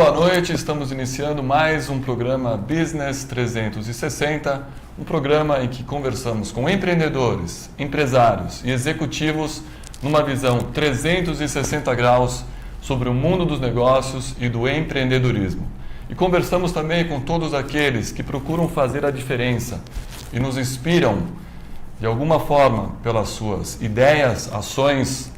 boa noite, estamos iniciando mais um programa Business 360, um programa em que conversamos com empreendedores, empresários e executivos numa visão 360 graus sobre o mundo dos negócios e do empreendedorismo. E conversamos também com todos aqueles que procuram fazer a diferença e nos inspiram, de alguma forma, pelas suas ideias, ações,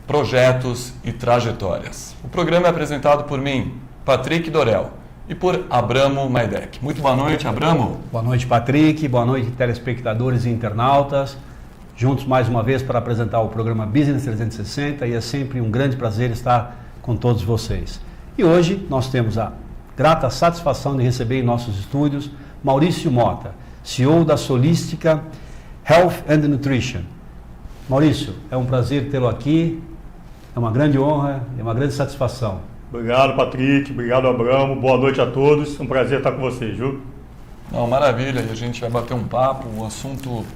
projetos e trajetórias. O programa é apresentado por mim, Patrick Dorel, e por Abramo Maidec. Muito boa noite, Abramo. Boa noite, Patrick. Boa noite, telespectadores e internautas. Juntos mais uma vez para apresentar o programa Business 360 e é sempre um grande prazer estar com todos vocês. E hoje nós temos a grata satisfação de receber em nossos estúdios Maurício Mota, CEO da Solistica Health and Nutrition. Maurício, é um prazer tê-lo aqui, é uma grande honra e uma grande satisfação. Obrigado, Patrick, obrigado, Abramo, boa noite a todos, um prazer estar com vocês, viu? Não, maravilha, e a gente vai bater um papo, o assunto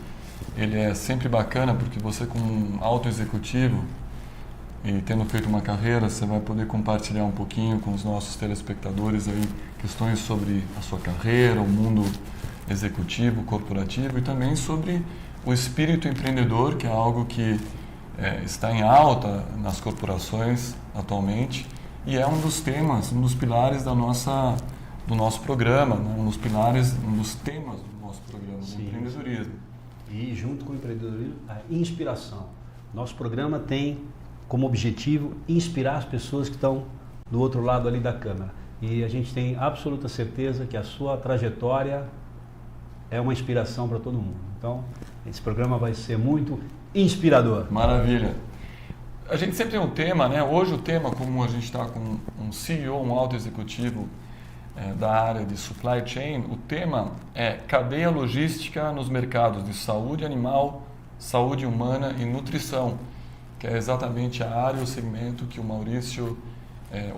ele é sempre bacana, porque você como um alto executivo e tendo feito uma carreira, você vai poder compartilhar um pouquinho com os nossos telespectadores aí questões sobre a sua carreira, o mundo executivo, corporativo e também sobre o espírito empreendedor, que é algo que está em alta nas corporações atualmente e é um dos temas, um dos pilares do nosso programa, né? Um dos temas do nosso programa, do empreendedorismo. E junto com o empreendedorismo, a inspiração. Nosso programa tem como objetivo inspirar as pessoas que estão do outro lado ali da câmera. E a gente tem absoluta certeza que a sua trajetória é uma inspiração para todo mundo. Então, esse programa vai ser muito inspirador. Maravilha. A gente sempre tem um tema, né? Hoje o tema, como a gente está com um CEO, um alto executivo da área de supply chain, o tema é cadeia logística nos mercados de saúde animal, saúde humana e nutrição, que é exatamente a área, o segmento que o Maurício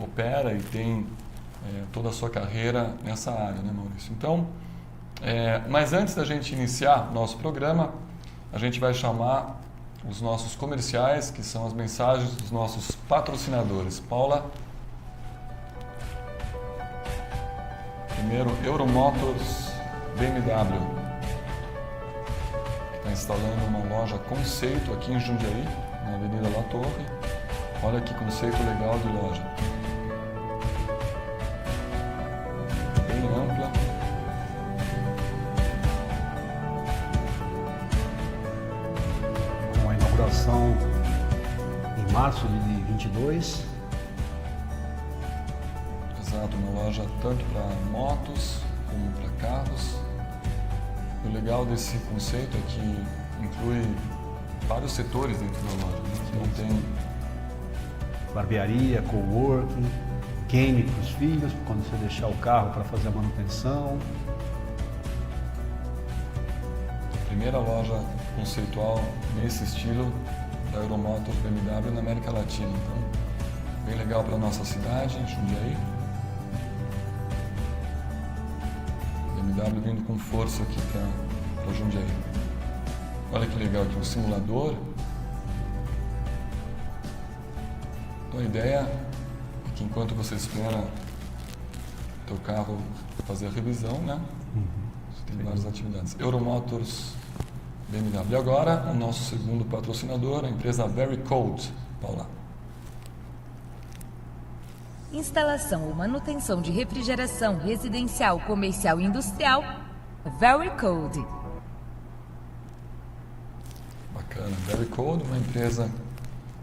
opera e tem toda a sua carreira nessa área, né, Maurício? Então, mas antes da gente iniciar nosso programa, a gente vai chamar os nossos comerciais, que são as mensagens dos nossos patrocinadores. Paula. Primeiro, Euromotors BMW, que está instalando uma loja conceito aqui em Jundiaí, na Avenida La Torre. Olha que conceito legal de loja. Bem ampla. Inauguração em março de 22. Exato, uma loja tanto para motos como para carros. O legal desse conceito é que inclui vários setores dentro da loja. Então tem barbearia, coworking, game para os filhos, quando você deixar o carro para fazer a manutenção. Primeira loja conceitual nesse estilo da Euromotors BMW na América Latina. Então, bem legal para a nossa cidade, Jundiaí. BMW vindo com força aqui para Jundiaí. Olha que legal aqui, um simulador. Então, a ideia é que enquanto você espera o teu carro fazer a revisão, né? Você tem várias atividades. Euromotors BMW. E agora, o nosso segundo patrocinador, a empresa VeryCold. Paula. Instalação ou manutenção de refrigeração residencial, comercial e industrial. VeryCold. Bacana. VeryCold, uma empresa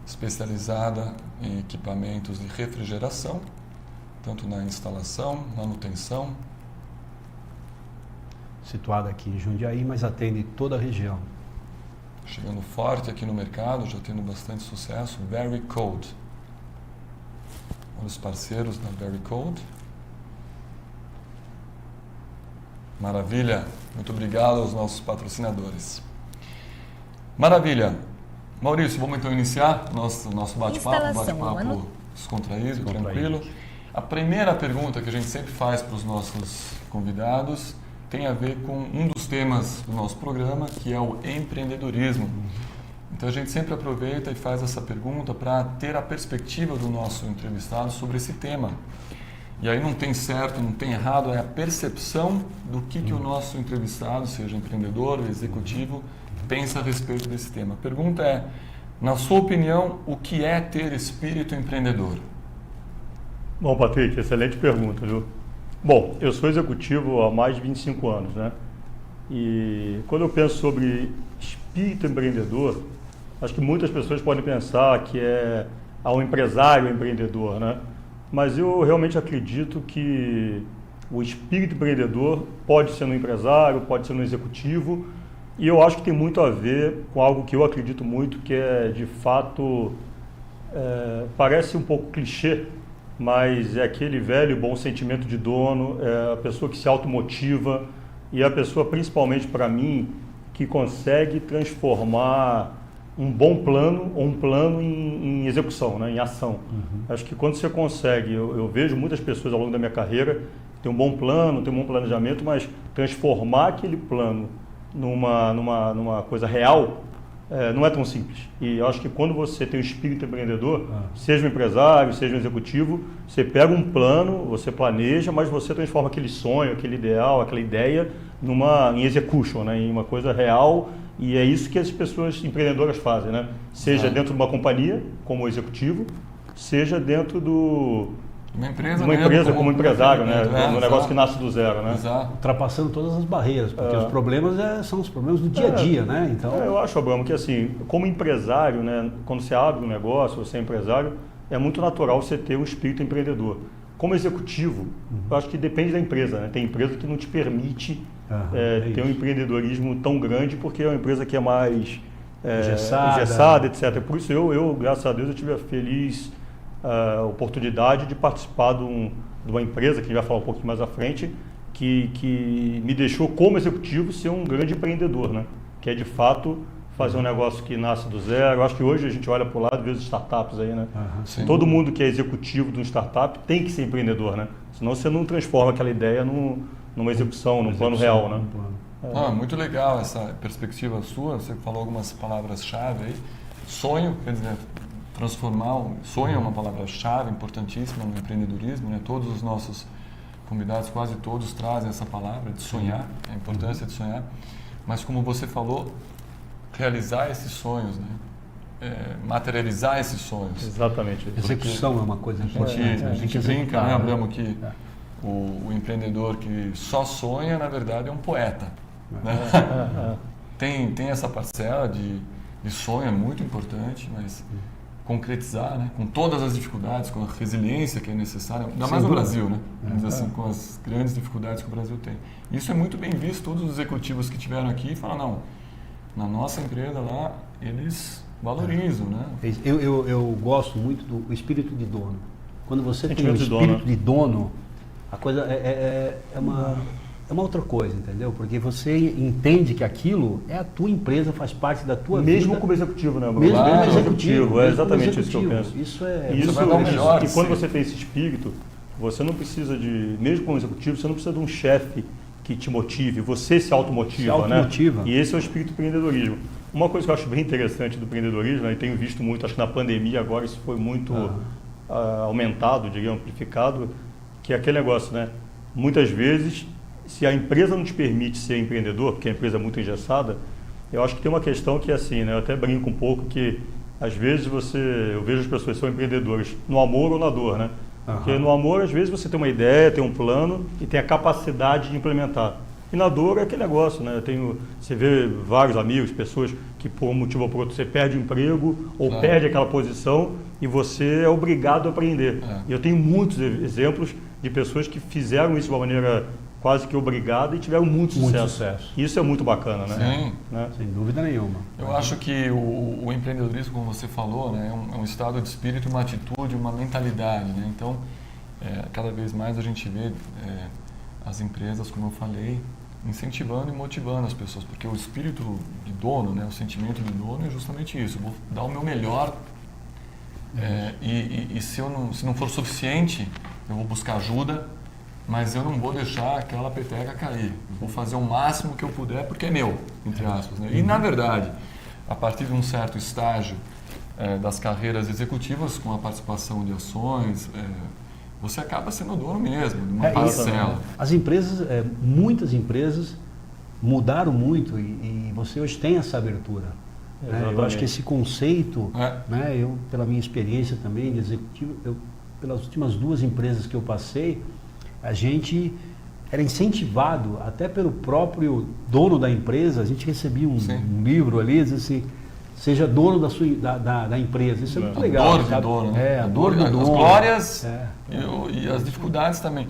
especializada em equipamentos de refrigeração, tanto na instalação, manutenção. Situada aqui em Jundiaí, mas atende toda a região. Chegando forte aqui no mercado, já tendo bastante sucesso, VeryCold. Um dos parceiros da VeryCold. Maravilha, muito obrigado aos nossos patrocinadores. Maravilha. Maurício, vamos então iniciar nosso bate-papo descontraído, tranquilo. A primeira pergunta que a gente sempre faz para os nossos convidados tem a ver com um dos temas do nosso programa, que é o empreendedorismo. Então a gente sempre aproveita e faz essa pergunta para ter a perspectiva do nosso entrevistado sobre esse tema. E aí não tem certo, não tem errado, é a percepção do que o nosso entrevistado, seja empreendedor ou executivo, pensa a respeito desse tema. A pergunta é, na sua opinião, o que é ter espírito empreendedor? Bom, Patrick, excelente pergunta, viu? Bom, eu sou executivo há mais de 25 anos, né? E quando eu penso sobre espírito empreendedor, acho que muitas pessoas podem pensar que é um empresário empreendedor, né? Mas eu realmente acredito que o espírito empreendedor pode ser no empresário, pode ser no executivo, e eu acho que tem muito a ver com algo que eu acredito muito, que é, de fato, parece um pouco clichê, mas é aquele velho bom sentimento de dono, é a pessoa que se automotiva e a pessoa, principalmente para mim, que consegue transformar um bom plano ou um plano em execução, né, em ação. Acho que quando você consegue, eu vejo muitas pessoas ao longo da minha carreira, tem um bom plano, tem um bom planejamento, mas transformar aquele plano numa coisa real não é tão simples. E eu acho que quando você tem um espírito empreendedor, seja um empresário, seja um executivo, você pega um plano, você planeja, mas você transforma aquele sonho, aquele ideal, aquela ideia em execution, né, em uma coisa real. E é isso que as pessoas empreendedoras fazem, né? Seja dentro de uma companhia, como executivo, seja dentro de uma empresa como empresário, né? Um negócio que nasce do zero, né? Exato. Ultrapassando todas as barreiras, porque os problemas são os problemas do dia a dia, né? Então... eu acho, Abramo, que assim, como empresário, né? Quando você abre um negócio, você é empresário, é muito natural você ter um espírito empreendedor. Como executivo, eu acho que depende da empresa, né? Tem empresa que não te permite ter um empreendedorismo tão grande, porque é uma empresa que é mais engessada, etc. Por isso eu, graças a Deus, eu tive a feliz oportunidade de participar de uma empresa, que a gente vai falar um pouquinho mais à frente, que me deixou, como executivo, ser um grande empreendedor, né? Que é, de fato, fazer um negócio que nasce do zero. Eu acho que hoje a gente olha para o lado e vê as startups aí, né? Todo mundo que é executivo de um startup tem que ser empreendedor, né? Senão você não transforma aquela ideia numa execução, num plano real, né? Muito legal essa perspectiva sua. Você falou algumas palavras-chave aí. Sonho, quer dizer, transformar. Sonho é uma palavra-chave importantíssima no empreendedorismo, né? Todos os nossos convidados, quase todos, trazem essa palavra de sonhar, a importância de sonhar. Mas como você falou, realizar esses sonhos, né? Materializar esses sonhos. Exatamente. Execução é uma coisa importante. A gente brinca, né, Abramo, que o empreendedor que só sonha, na verdade, é um poeta. Né? Tem essa parcela de sonho, é muito importante, mas concretizar, né, com todas as dificuldades, com a resiliência que é necessária, ainda mais no Brasil, né? Vamos dizer assim, com as grandes dificuldades que o Brasil tem. Isso é muito bem visto, todos os executivos que estiveram aqui falam, não, na nossa empresa lá, eles valorizam, né? Eu gosto muito do espírito de dono. Quando você tem o espírito de dono, a coisa é uma outra coisa, entendeu? Porque você entende que aquilo é a tua empresa, faz parte da tua vida. Mesmo como executivo, né, Bruno? Mesmo como executivo. É exatamente isso que eu penso. Isso vai dar o melhor. E quando você tem esse espírito, você não precisa mesmo como executivo, você não precisa de um chefe que te motive, você se automotiva, né? E esse é o espírito do empreendedorismo. Uma coisa que eu acho bem interessante do empreendedorismo, né, e tenho visto muito, acho que na pandemia agora isso foi muito aumentado, diria, amplificado, que é aquele negócio, né? Muitas vezes, se a empresa não te permite ser empreendedor, porque a empresa é muito engessada, eu acho que tem uma questão que é assim, né? Eu até brinco um pouco que, às vezes, eu vejo as pessoas que são empreendedores no amor ou na dor, né? Porque no amor, às vezes, você tem uma ideia, tem um plano e tem a capacidade de implementar. E na dor é aquele negócio, né? Você vê vários amigos, pessoas que por um motivo ou por outro você perde o emprego ou perde aquela posição e você é obrigado a aprender. E eu tenho muitos exemplos de pessoas que fizeram isso de uma maneira quase que obrigada e tiveram muito sucesso. Isso é muito bacana, né? Sim. Né? Sem dúvida nenhuma. Eu acho que o empreendedorismo, como você falou, né, é um estado de espírito, uma atitude, uma mentalidade. Né? Então, cada vez mais a gente vê as empresas, como eu falei, incentivando e motivando as pessoas, porque o espírito de dono, né, o sentimento de dono é justamente isso. Eu vou dar o meu melhor e se não for suficiente, eu vou buscar ajuda, mas eu não vou deixar aquela peteca cair. Eu vou fazer o máximo que eu puder, porque é meu, entre aspas. Né? E, na verdade, a partir de um certo estágio das carreiras executivas, com a participação de ações, você acaba sendo dono mesmo, de uma parcela. As empresas, muitas empresas mudaram muito e você hoje tem essa abertura. Né? Eu acho que esse conceito, né, eu, pela minha experiência também de executivo, pelas últimas 2 empresas que eu passei, a gente era incentivado até pelo próprio dono da empresa. A gente recebia um livro ali, dizia assim, seja dono da empresa. Isso é muito legal. Dono de dono, né? Dono do dono. As glórias e as dificuldades também.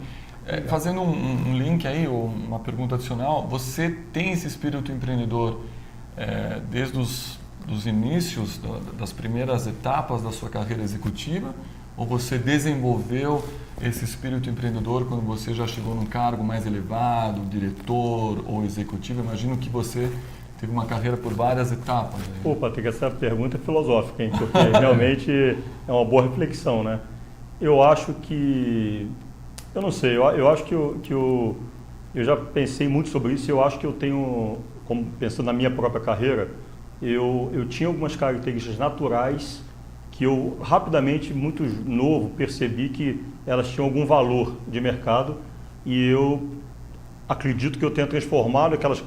Fazendo um link aí, ou uma pergunta adicional, você tem esse espírito empreendedor desde os inícios, das primeiras etapas da sua carreira executiva, ou você desenvolveu esse espírito empreendedor quando você já chegou num cargo mais elevado, diretor ou executivo? Imagino que você teve uma carreira por várias etapas. Aí. Pô, Patrick, essa pergunta é filosófica, hein? Porque realmente é uma boa reflexão, né? Eu acho que... Eu não sei, eu acho que eu já pensei muito sobre isso e eu acho que eu tenho, como pensando na minha própria carreira, eu tinha algumas características naturais que eu rapidamente, muito novo, percebi que elas tinham algum valor de mercado e eu acredito que eu tenha transformado aquelas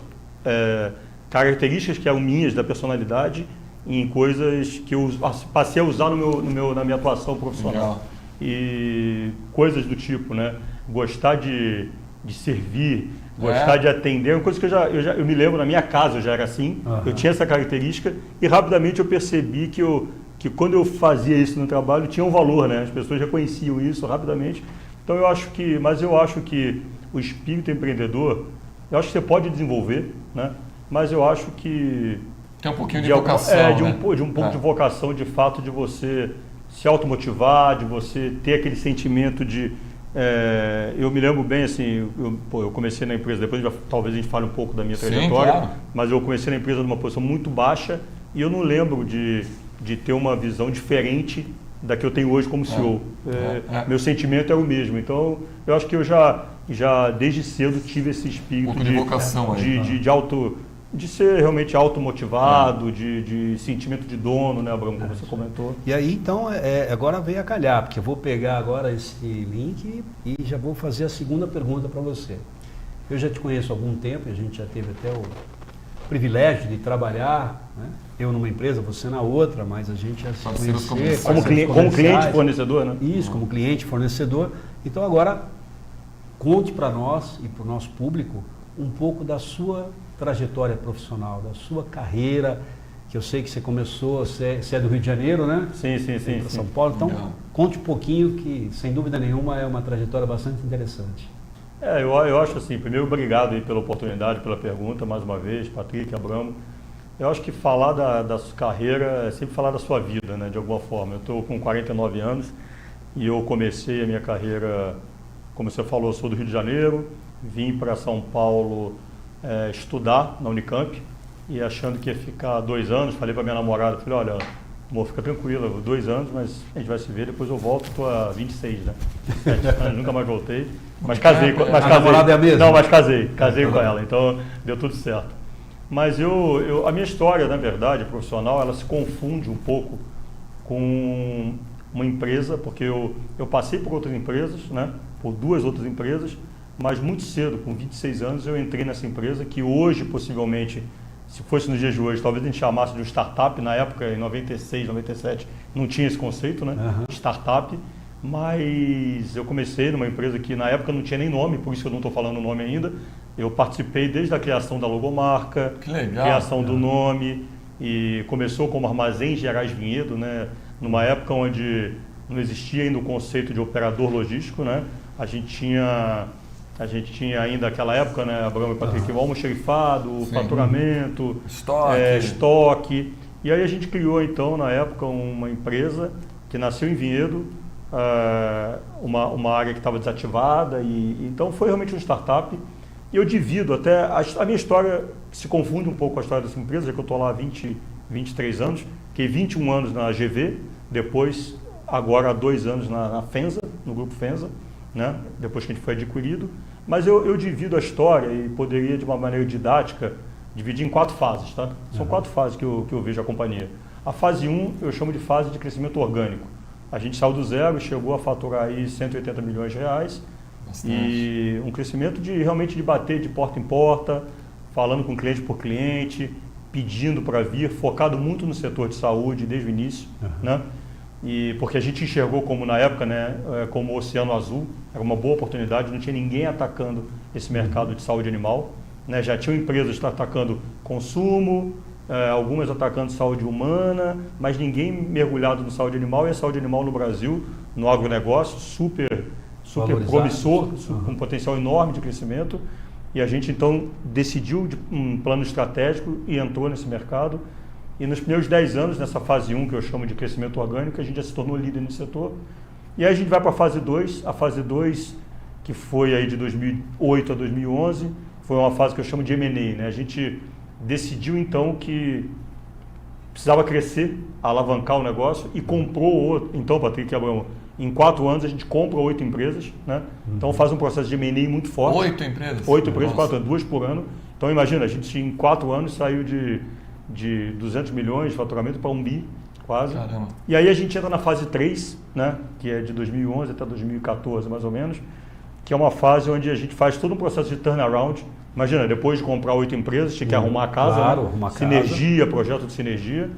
características que eram minhas da personalidade em coisas que eu passei a usar na minha atuação profissional. Legal. E coisas do tipo, né? Gostar de servir, gostar de atender, uma coisa que eu me lembro, na minha casa eu já era assim, eu tinha essa característica e rapidamente eu percebi que quando eu fazia isso no trabalho tinha um valor, né? As pessoas reconheciam isso rapidamente. Então eu acho que o espírito empreendedor, eu acho que você pode desenvolver, né? Mas eu acho que tem um pouquinho de vocação, de um pouco de vocação, de fato, de você se automotivar, de você ter aquele sentimento de... eu me lembro bem, assim, eu comecei na empresa, depois talvez a gente fale um pouco da minha trajetória, claro. Mas eu comecei na empresa numa posição muito baixa e eu não lembro de ter uma visão diferente da que eu tenho hoje como CEO. Meu sentimento é o mesmo. Então, eu acho que eu já desde cedo tive esse espírito de vocação de ser realmente automotivado, de sentimento de dono, né, Abramo, como você comentou. E aí, então, agora veio a calhar, porque eu vou pegar agora esse link e já vou fazer a segunda pergunta para você. Eu já te conheço há algum tempo, a gente já teve até o privilégio de trabalhar, né? Eu numa empresa, você na outra, mas a gente já se conhecer. Como cliente fornecedor, né? Isso, como cliente fornecedor. Então, agora, conte para nós e para o nosso público um pouco da sua trajetória profissional, da sua carreira, que eu sei que você começou, você é do Rio de Janeiro, né? Sim. São Paulo, então conte um pouquinho que, sem dúvida nenhuma, é uma trajetória bastante interessante. Eu acho assim, primeiro, obrigado aí pela oportunidade, pela pergunta, mais uma vez, Patrick, Abramo. Eu acho que falar da sua carreira é sempre falar da sua vida, né, de alguma forma. Eu estou com 49 anos e eu comecei a minha carreira, como você falou, eu sou do Rio de Janeiro, vim para São Paulo estudar na Unicamp e achando que ia ficar 2 anos, falei para minha namorada, falei, olha, amor, fica tranquila, 2 anos, mas a gente vai se ver, depois eu volto, estou há 26, né? 7 anos, nunca mais voltei, mas casei. A namorada é a mesma? Não, mas casei com ela, então deu tudo certo. Mas a minha história, na verdade, profissional, ela se confunde um pouco com uma empresa, porque eu passei por outras empresas, né? Por 2 outras empresas, mas muito cedo, com 26 anos, eu entrei nessa empresa que hoje, possivelmente, se fosse nos dias de hoje, talvez a gente chamasse de um startup. Na época, em 96, 97, não tinha esse conceito, né? Startup. Mas eu comecei numa empresa que na época não tinha nem nome, por isso que eu não estou falando o nome ainda. Eu participei desde a criação da logomarca, criação do nome, e começou como Armazéns Gerais Vinhedo, né? Numa época onde não existia ainda o conceito de operador logístico, né? A gente tinha ainda aquela época, né, Abramo e Patrick, o almoxerifado, faturamento, estoque. E aí a gente criou, então, na época, uma empresa que nasceu em Vinhedo, uma área que estava desativada, e então foi realmente uma startup. E eu divido até, a minha história se confunde um pouco com a história dessa empresa, já que eu estou lá há 23 anos, fiquei 21 anos na GV, depois, agora há 2 anos na Fenza, no grupo Fenza, né? Depois que a gente foi adquirido. Mas eu divido a história e poderia, de uma maneira didática, dividir em 4 fases, tá? São 4 fases que eu vejo a companhia. A fase 1 eu chamo de fase de crescimento orgânico. A gente saiu do zero e chegou a faturar aí 180 milhões de reais. Bastante. E um crescimento realmente de bater de porta em porta, falando com cliente por cliente, pedindo para vir, focado muito no setor de saúde desde o início, né? E porque a gente enxergou como na época, né, como o Oceano Azul, era uma boa oportunidade, não tinha ninguém atacando esse mercado de saúde animal, né? Já tinham empresas atacando consumo, algumas atacando saúde humana, mas ninguém mergulhado no saúde animal, e a saúde animal no Brasil, no agronegócio, super promissor, com um potencial enorme de crescimento. E a gente então decidiu um plano estratégico e entrou nesse mercado. E nos primeiros 10 anos, nessa fase 1, que eu chamo de crescimento orgânico, a gente já se tornou líder nesse setor. E aí a gente vai para a fase 2. A fase 2, que foi aí de 2008 a 2011, foi uma fase que eu chamo de M&A, né? A gente decidiu então que precisava crescer, alavancar o negócio e comprou outro. Então, Patrick e Abraão, em 4 anos a gente compra 8 empresas, né? Então faz um processo de M&A muito forte. 8 empresas? 8 empresas, 4 anos, 2 por ano. Então imagina, a gente em 4 anos saiu de 200 milhões de faturamento para 1 bi, quase. Caramba. E aí a gente entra na fase 3, né? Que é de 2011 até 2014 mais ou menos, que é uma fase onde a gente faz todo um processo de turnaround. Imagina, depois de comprar 8 empresas, tinha que arrumar a casa, claro, né? arrumar a casa. Sinergia, projeto de sinergia.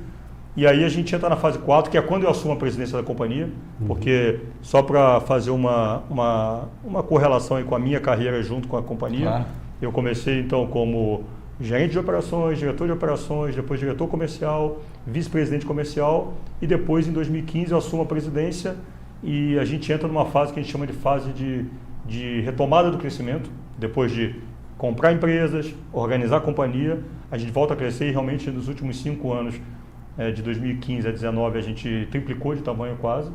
E aí a gente entra na fase 4, que é quando eu assumo a presidência da companhia, porque só para fazer uma correlação aí com a minha carreira junto com a companhia, claro. Eu comecei então como gerente de operações, diretor de operações, depois diretor comercial, vice-presidente comercial, e depois em 2015 eu assumo a presidência e a gente entra numa fase que a gente chama de fase de retomada do crescimento, depois de comprar empresas, organizar a companhia, a gente volta a crescer e realmente nos últimos 5 anos, de 2015 a 2019, a gente triplicou de tamanho quase,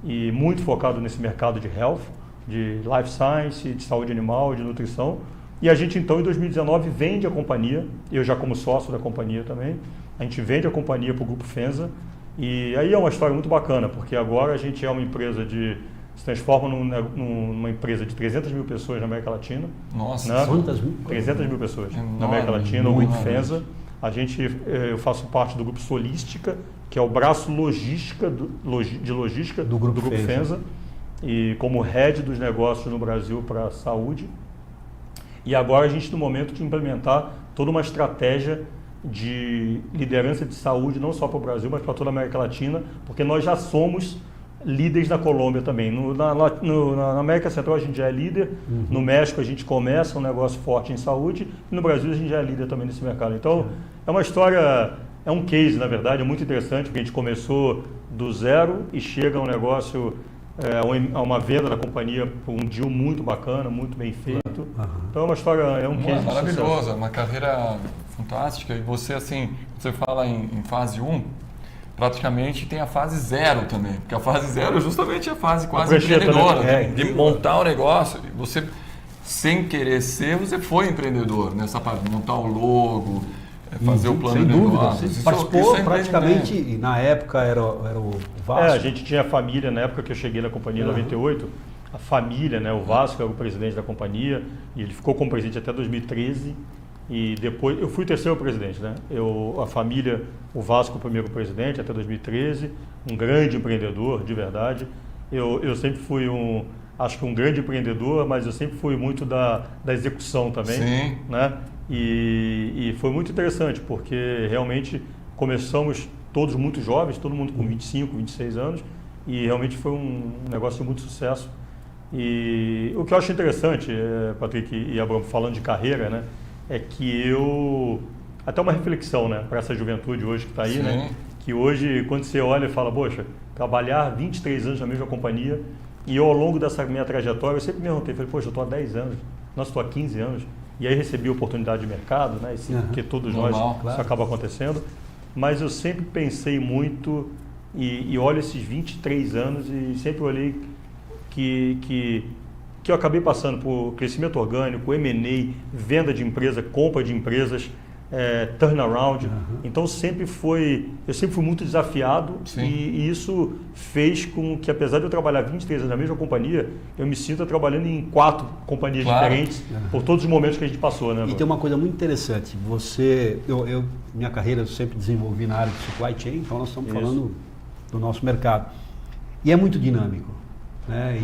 e muito focado nesse mercado de health, de life science, de saúde animal, de nutrição. E a gente então em 2019 vende a companhia, eu já como sócio da companhia também, a gente vende a companhia para o Grupo FENSA, e aí é uma história muito bacana, porque agora a gente é uma empresa se transforma numa empresa de 300 mil pessoas na América Latina. Nossa, né? Quantas mil? 300 mil pessoas Enorme, na América Latina, o Grupo enorme. FENSA. Eu faço parte do Grupo Solística, que é o braço logística de logística do Grupo FENSA, e como head dos negócios no Brasil para a saúde. E agora a gente no momento de implementar toda uma estratégia de liderança de saúde, não só para o Brasil, mas para toda a América Latina, porque nós já somos líderes na Colômbia também. Na América Central a gente já é líder, no México a gente começa um negócio forte em saúde, e no Brasil a gente já é líder também nesse mercado. Então é uma história, é um case na verdade, é muito interessante, porque a gente começou do zero e chega a um negócio, a uma venda da companhia por um deal muito bacana, muito bem feito. Então é uma história, é um case de maravilhoso, sucesso. é uma carreira fantástica. E você, assim, você fala em fase 1, praticamente tem a fase 0 também, porque a fase 0 é justamente a fase quase empreendedora, né? De montar o negócio. E você, sem querer ser, você foi empreendedor nessa parte, de montar o logo, fazer o plano de negócio. Você participou praticamente, e na época era o Vasco. A gente tinha família, na época que eu cheguei na companhia em 98, a família, né, o Vasco era o presidente da companhia, e ele ficou como presidente até 2013, e depois, eu fui o terceiro presidente, né? A família, o Vasco o primeiro presidente até 2013, um grande empreendedor, de verdade. Eu sempre fui acho que um grande empreendedor, mas eu sempre fui muito da execução também. Sim. Né? E foi muito interessante, porque realmente começamos todos muito jovens, todo mundo com 25, 26 anos, e realmente foi um negócio de muito sucesso. E o que eu acho interessante, Patrick e Abraão, falando de carreira, né, é que até uma reflexão, né, para essa juventude hoje que está aí, né, que hoje, quando você olha e fala, poxa, trabalhar 23 anos na mesma companhia, e eu ao longo dessa minha trajetória, eu sempre me perguntei, falei, poxa, eu estou há 10 anos, nossa, estou há 15 anos, e aí recebi oportunidade de mercado, né, porque todos nós, isso acaba acontecendo, mas eu sempre pensei muito, e olho esses 23 anos, e sempre olhei que eu acabei passando por crescimento orgânico, M&A, venda de empresa, compra de empresas, turnaround. Então eu sempre fui muito desafiado e isso fez com que, apesar de eu trabalhar 23 anos na mesma companhia, eu me sinta trabalhando em 4 companhias diferentes por todos os momentos que a gente passou. Né, e tem uma coisa muito interessante, minha carreira eu sempre desenvolvi na área de supply chain, então nós estamos falando do nosso mercado. E é muito dinâmico, né?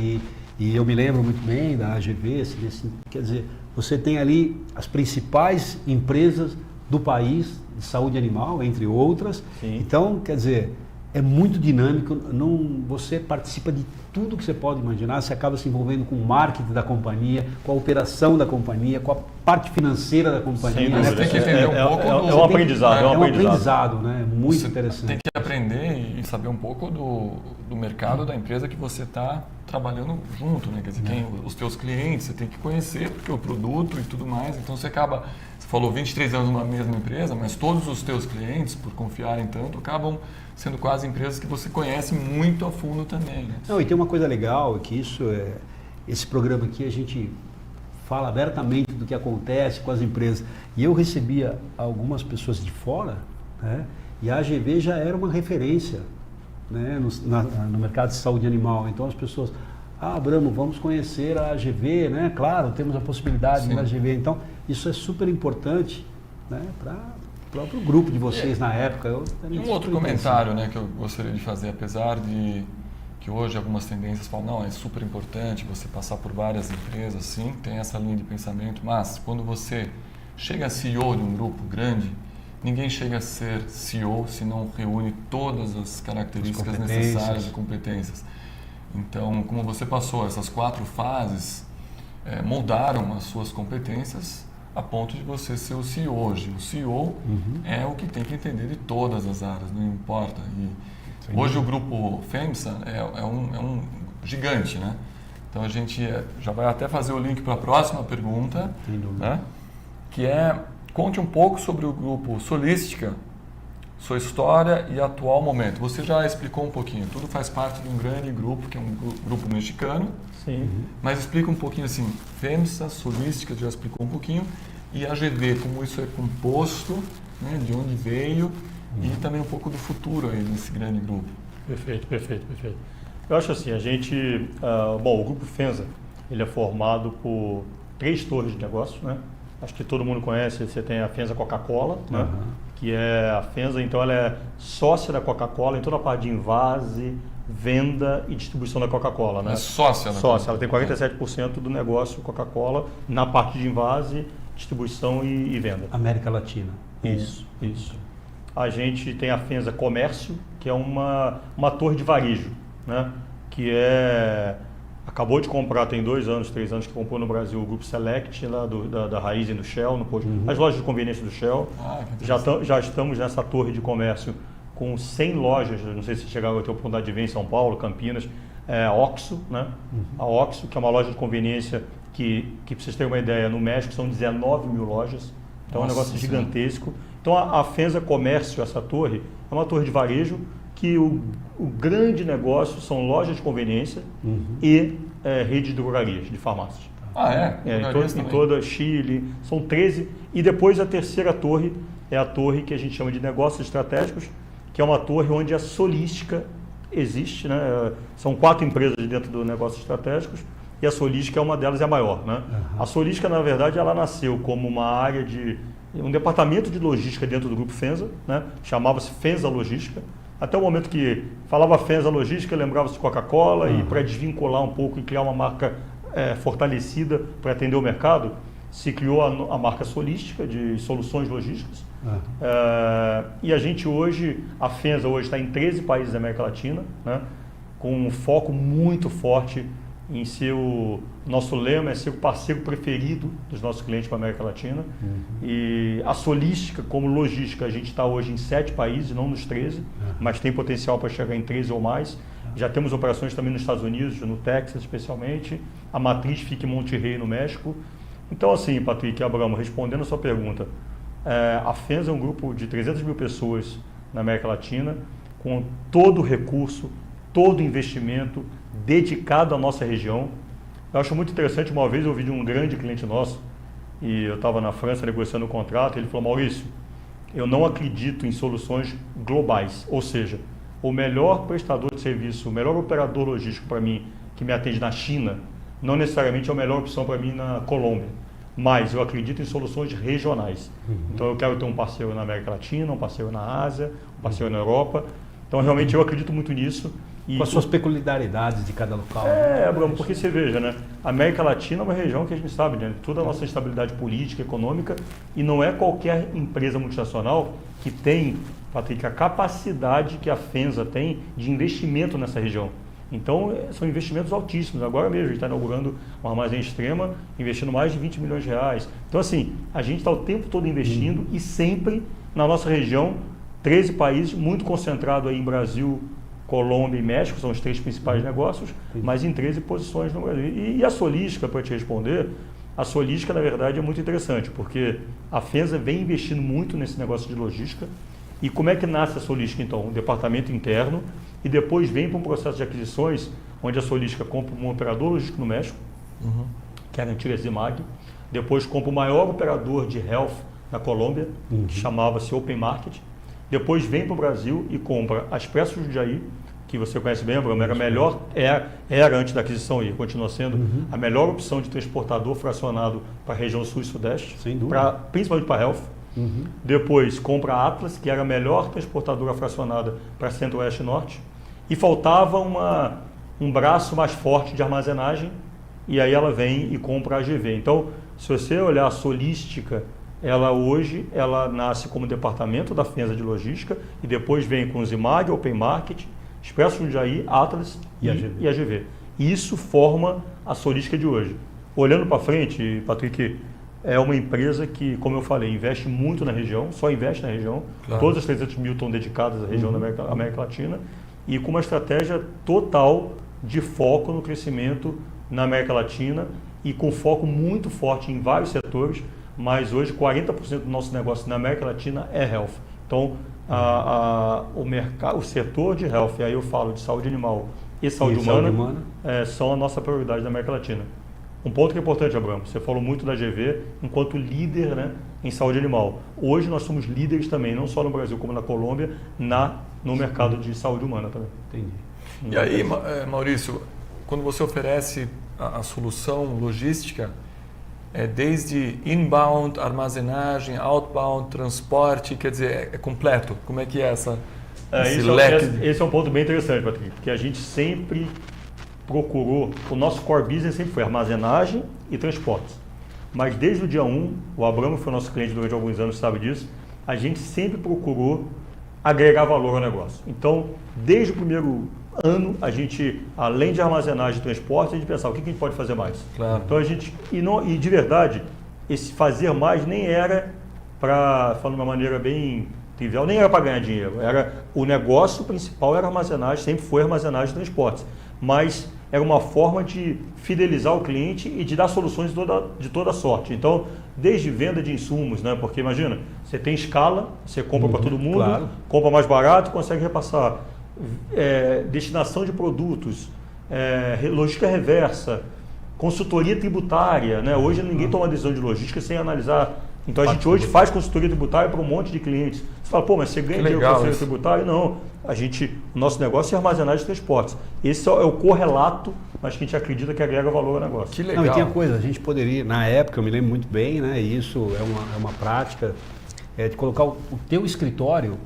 E eu me lembro muito bem da AGV, assim, quer dizer, você tem ali as principais empresas do país de saúde animal, entre outras. Sim. Então, quer dizer, é muito dinâmico, você participa de tudo que você pode imaginar, você acaba se envolvendo com o marketing da companhia, com a operação da companhia, com a parte financeira da companhia. Sem dúvida. Tem que entender um pouco é um aprendizado. É um aprendizado, né? Muito você interessante. Tem que aprender e saber um pouco do mercado da empresa que você está trabalhando junto, né? Quer dizer, os teus clientes, você tem que conhecer, porque o produto e tudo mais. Então você acaba, você falou 23 anos numa mesma empresa, mas todos os teus clientes, por confiarem tanto, acabam sendo quase empresas que você conhece muito a fundo também, né? Não, e tem uma coisa legal, que esse programa aqui a gente fala abertamente do que acontece com as empresas. E eu recebia algumas pessoas de fora, né? E a AGV já era uma referência, né? No mercado de saúde animal. Então as pessoas, Bramo, vamos conhecer a AGV, né? Claro, temos a possibilidade da AGV. Então isso é super importante, né? Para o próprio grupo de vocês na época. E um outro comentário, né, que eu gostaria de fazer, apesar de que hoje algumas tendências falam, não, é super importante você passar por várias empresas, sim, tem essa linha de pensamento, mas quando você chega a CEO de um grupo grande, ninguém chega a ser CEO se não reúne todas as características necessárias e competências. Então, como você passou essas 4 fases, moldaram as suas competências a ponto de você ser o CEO hoje. O CEO é o que tem que entender de todas as áreas, não importa. E hoje o grupo FEMSA é um gigante, né? Então a gente já vai até fazer o link para a próxima pergunta, né? Que conte um pouco sobre o grupo Solística, sua história e atual momento. Você já explicou um pouquinho, tudo faz parte de um grande grupo, que é um grupo mexicano. Sim. Mas explica um pouquinho assim, FEMSA, Solística, já explicou um pouquinho, e a AGV, como isso é composto, né, de onde veio, e também um pouco do futuro aí nesse grande grupo. Perfeito. Eu acho assim, a gente, o grupo FEMSA, ele é formado por 3 torres de negócios, né? Acho que todo mundo conhece, você tem a FEMSA Coca-Cola, né? Que é a FEMSA, então ela é sócia da Coca-Cola em toda a parte de envase, venda e distribuição da Coca-Cola, né? É sócia, né? Sócia, ela tem 47% do negócio Coca-Cola na parte de envase, distribuição e venda. América Latina. Isso. A gente tem a FEMSA Comércio, que é uma torre de varejo, né? Que acabou de comprar, tem 2 anos, 3 anos que comprou no Brasil o Grupo Select, lá da Raizen do Shell, no posto, as lojas de conveniência do Shell. Já estamos nessa torre de comércio com 100 lojas, não sei se chegaram a ter a oportunidade de ver em São Paulo, Campinas, a Oxxo, né? A Oxxo, que é uma loja de conveniência que para vocês terem uma ideia, no México são 19 mil lojas, então é um negócio gigantesco. Então a FEMSA Comércio, essa torre, é uma torre de varejo que o grande negócio são lojas de conveniência e rede de drogarias, de farmácias. Em toda Chile, são 13. E depois a terceira torre é a torre que a gente chama de negócios estratégicos, que é uma torre onde a Solística existe, né? São 4 empresas dentro do negócios estratégicos e a Solística é uma delas, é a maior, né? A Solística, na verdade, ela nasceu como uma área um departamento de logística dentro do grupo FEMSA, né? Chamava-se FEMSA Logística. Até o momento que falava FEMSA Logística, lembrava-se de Coca-Cola e para desvincular um pouco e criar uma marca fortalecida para atender o mercado, se criou a marca Solística de soluções logísticas. E a gente hoje, a FEMSA hoje está em 13 países da América Latina, né? Com um foco muito forte em ser nosso lema é ser o parceiro preferido dos nossos clientes para a América Latina. E a Solística, como logística, a gente está hoje em 7 países, não nos 13, mas tem potencial para chegar em 13 ou mais. Já temos operações também nos Estados Unidos, no Texas especialmente. A matriz fica em Monterrey, no México. Então assim, Patrick e Abramo, respondendo a sua pergunta, a FEMSA é um grupo de 300 mil pessoas na América Latina, com todo o recurso, todo o investimento dedicado à nossa região. Eu acho muito interessante, uma vez eu ouvi de um grande cliente nosso, e eu estava na França negociando o contrato, e ele falou: Maurício, eu não acredito em soluções globais, ou seja, o melhor prestador de serviço, o melhor operador logístico para mim, que me atende na China, não necessariamente é a melhor opção para mim na Colômbia, mas eu acredito em soluções regionais. Então eu quero ter um parceiro na América Latina, um parceiro na Ásia, um parceiro na Europa. Então realmente eu acredito muito nisso. E com as suas peculiaridades de cada local. Bruno, porque você veja, né? A América Latina é uma região que a gente sabe, né? Toda a nossa estabilidade política, econômica, e não é qualquer empresa multinacional que tem, Patrick, a capacidade que a FENSA tem de investimento nessa região. Então, são investimentos altíssimos. Agora mesmo, a gente está inaugurando um armazém Extrema, investindo mais de 20 milhões de reais. Então, assim, a gente está o tempo todo investindo e sempre na nossa região, 13 países, muito concentrado aí em Brasil, Colômbia e México, são os 3 principais negócios, mas em 13 posições no Brasil. E a Solística, para te responder, a Solística, na verdade, é muito interessante, porque a FENSA vem investindo muito nesse negócio de logística. E como é que nasce a Solística, então? Um departamento interno, e depois vem para um processo de aquisições, onde a Solística compra um operador logístico no México, que era a antiga Zimag, depois compra o maior operador de health na Colômbia, que chamava-se Open Market, depois vem para o Brasil e compra a Expresso Jundiaí, que você conhece bem, Abraham, era antes da aquisição e continua sendo a melhor opção de transportador fracionado para a região sul e sudeste, principalmente para health. Depois compra a Atlas, que era a melhor transportadora fracionada para centro-oeste e norte, e faltava um braço mais forte de armazenagem, e aí ela vem e compra a AGV. Então, se você olhar a Solística, hoje ela nasce como departamento da FENSA de logística e depois vem com Zimag, Open Market, Expresso Jundiaí, Atlas e AGV. E isso forma a Solística de hoje. Olhando para frente, Patrick, é uma empresa que, como eu falei, investe muito na região, só investe na região. Claro. Todas as 300 mil estão dedicadas à região da América Latina e com uma estratégia total de foco no crescimento na América Latina e com foco muito forte em vários setores, mas hoje 40% do nosso negócio na América Latina é health. Então, o setor de health, aí eu falo de saúde animal e saúde humana, são a nossa prioridade na América Latina. Um ponto que é importante, Abraham, você falou muito da GV enquanto líder, né, em saúde animal. Hoje nós somos líderes também, não só no Brasil como na Colômbia, no mercado de saúde humana também. Entendi. E aí, Maurício, quando você oferece a solução logística, desde inbound, armazenagem, outbound, transporte, quer dizer, é completo. Como é que é esse leque? Esse é um ponto bem interessante, Patrick, porque a gente sempre procurou, o nosso core business sempre foi armazenagem e transportes. Mas desde o dia 1, o Abramo foi nosso cliente durante alguns anos, sabe disso, a gente sempre procurou agregar valor ao negócio. Então, desde o primeiro ano, a gente, além de armazenagem e transporte, a gente pensava, o que a gente pode fazer mais? Claro. Então, e de verdade, esse fazer mais nem era para, falando de uma maneira bem trivial, nem era para ganhar dinheiro. O negócio principal era armazenagem, sempre foi armazenagem e transportes. Mas era uma forma de fidelizar o cliente e de dar soluções de toda sorte. Então, desde venda de insumos, né? Porque imagina, você tem escala, você compra para todo mundo, claro, compra mais barato e consegue repassar. Destinação de produtos, logística reversa, consultoria tributária, né? Hoje ninguém toma decisão de logística sem analisar. Então a gente hoje faz consultoria tributária para um monte de clientes. Você fala, pô, mas você ganha dinheiro com consultoria tributária? Não. O nosso negócio é armazenagem de transportes. Esse é o correlato, mas que a gente acredita que agrega valor ao negócio. Que legal. Não, e tem a coisa, a gente poderia, na época, eu me lembro muito bem, né? E isso é uma prática, de colocar o teu escritório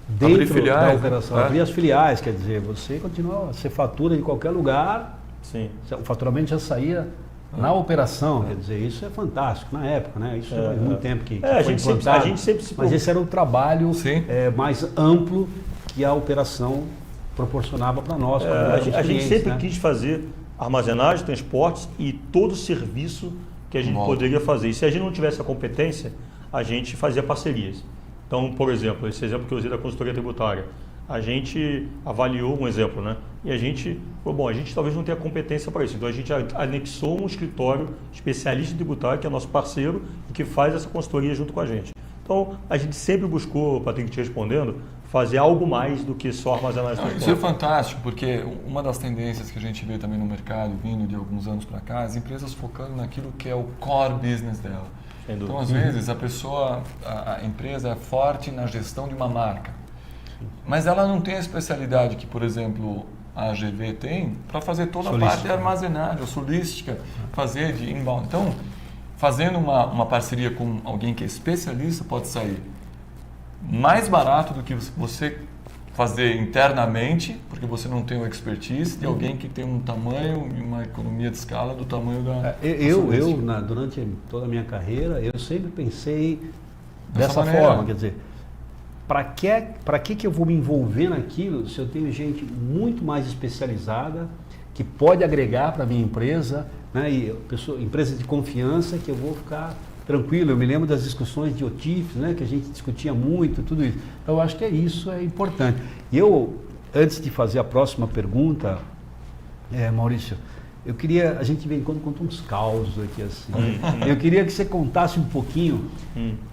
dentro da operação, abrir as filiais, quer dizer, você fatura de qualquer lugar, sim, o faturamento já saía na operação, quer dizer, isso é fantástico na época, né? Isso faz muito tempo que foi implantado, a gente sempre mas esse era o trabalho mais amplo que a operação proporcionava para nós. A gente sempre quis fazer armazenagem, transportes e todo o serviço que a gente poderia fazer. E se a gente não tivesse a competência, a gente fazia parcerias. Então, por exemplo, esse exemplo que eu usei da consultoria tributária, a gente avaliou um exemplo, né? E a gente falou, bom, a gente talvez não tenha competência para isso. Então, a gente anexou um escritório especialista em tributário, que é nosso parceiro, e que faz essa consultoria junto com a gente. Então, a gente sempre buscou, Patrick, te respondendo, fazer algo mais do que só armazenagem. Isso é fantástico, porque uma das tendências que a gente vê também no mercado, vindo de alguns anos para cá, as empresas focando naquilo que é o core business dela. Então, às vezes, a empresa é forte na gestão de uma marca, mas ela não tem a especialidade que, por exemplo, a AGV tem para fazer toda a parte de armazenagem, a solística, fazer de inbound. Então, fazendo uma parceria com alguém que é especialista, pode sair mais barato do que você fazer internamente, porque você não tem o expertise, de alguém que tem um tamanho e uma economia de escala do tamanho da... Durante toda a minha carreira, eu sempre pensei Dessa dessa maneira. forma, quer dizer, para que eu vou me envolver naquilo se eu tenho gente muito mais especializada que pode agregar para a minha empresa, né, e empresa de confiança que eu vou ficar tranquilo. Eu me lembro das discussões de OTIFs, né, que a gente discutia muito, tudo isso. Então, eu acho que isso é importante. E eu, antes de fazer a próxima pergunta, Maurício, a gente vem quando conta uns causos aqui assim. Eu queria que você contasse um pouquinho,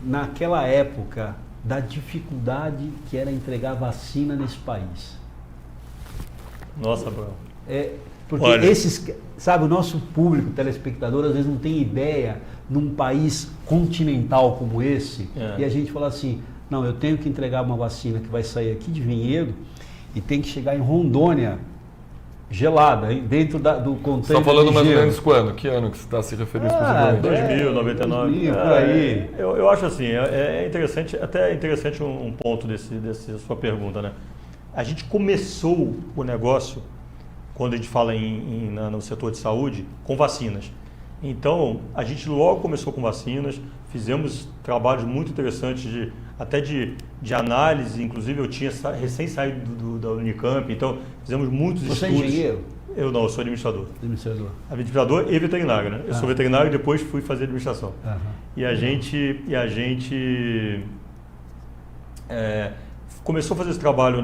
naquela época, da dificuldade que era entregar vacina nesse país. Nossa, Bruno. Porque o nosso público, telespectador, às vezes não tem ideia, num país continental como esse, e a gente fala assim, não, eu tenho que entregar uma vacina que vai sair aqui de Vinhedo e tem que chegar em Rondônia, gelada, hein, dentro do container. Você está falando mais ou gelo. menos quando? Que ano que você está se referindo especificamente? 2000, 99. 2000, por aí. Eu acho assim, é interessante, até interessante um ponto dessa sua pergunta, né? A gente começou o negócio, quando a gente fala no setor de saúde, com vacinas. Então, a gente logo começou com vacinas, fizemos trabalhos muito interessantes até de análise, inclusive eu tinha recém saído da Unicamp, então fizemos muitos estudos. Você é engenheiro? Eu não, eu sou administrador. Administrador E veterinário, né? Eu sou veterinário e depois fui fazer administração. E a gente começou a fazer esse trabalho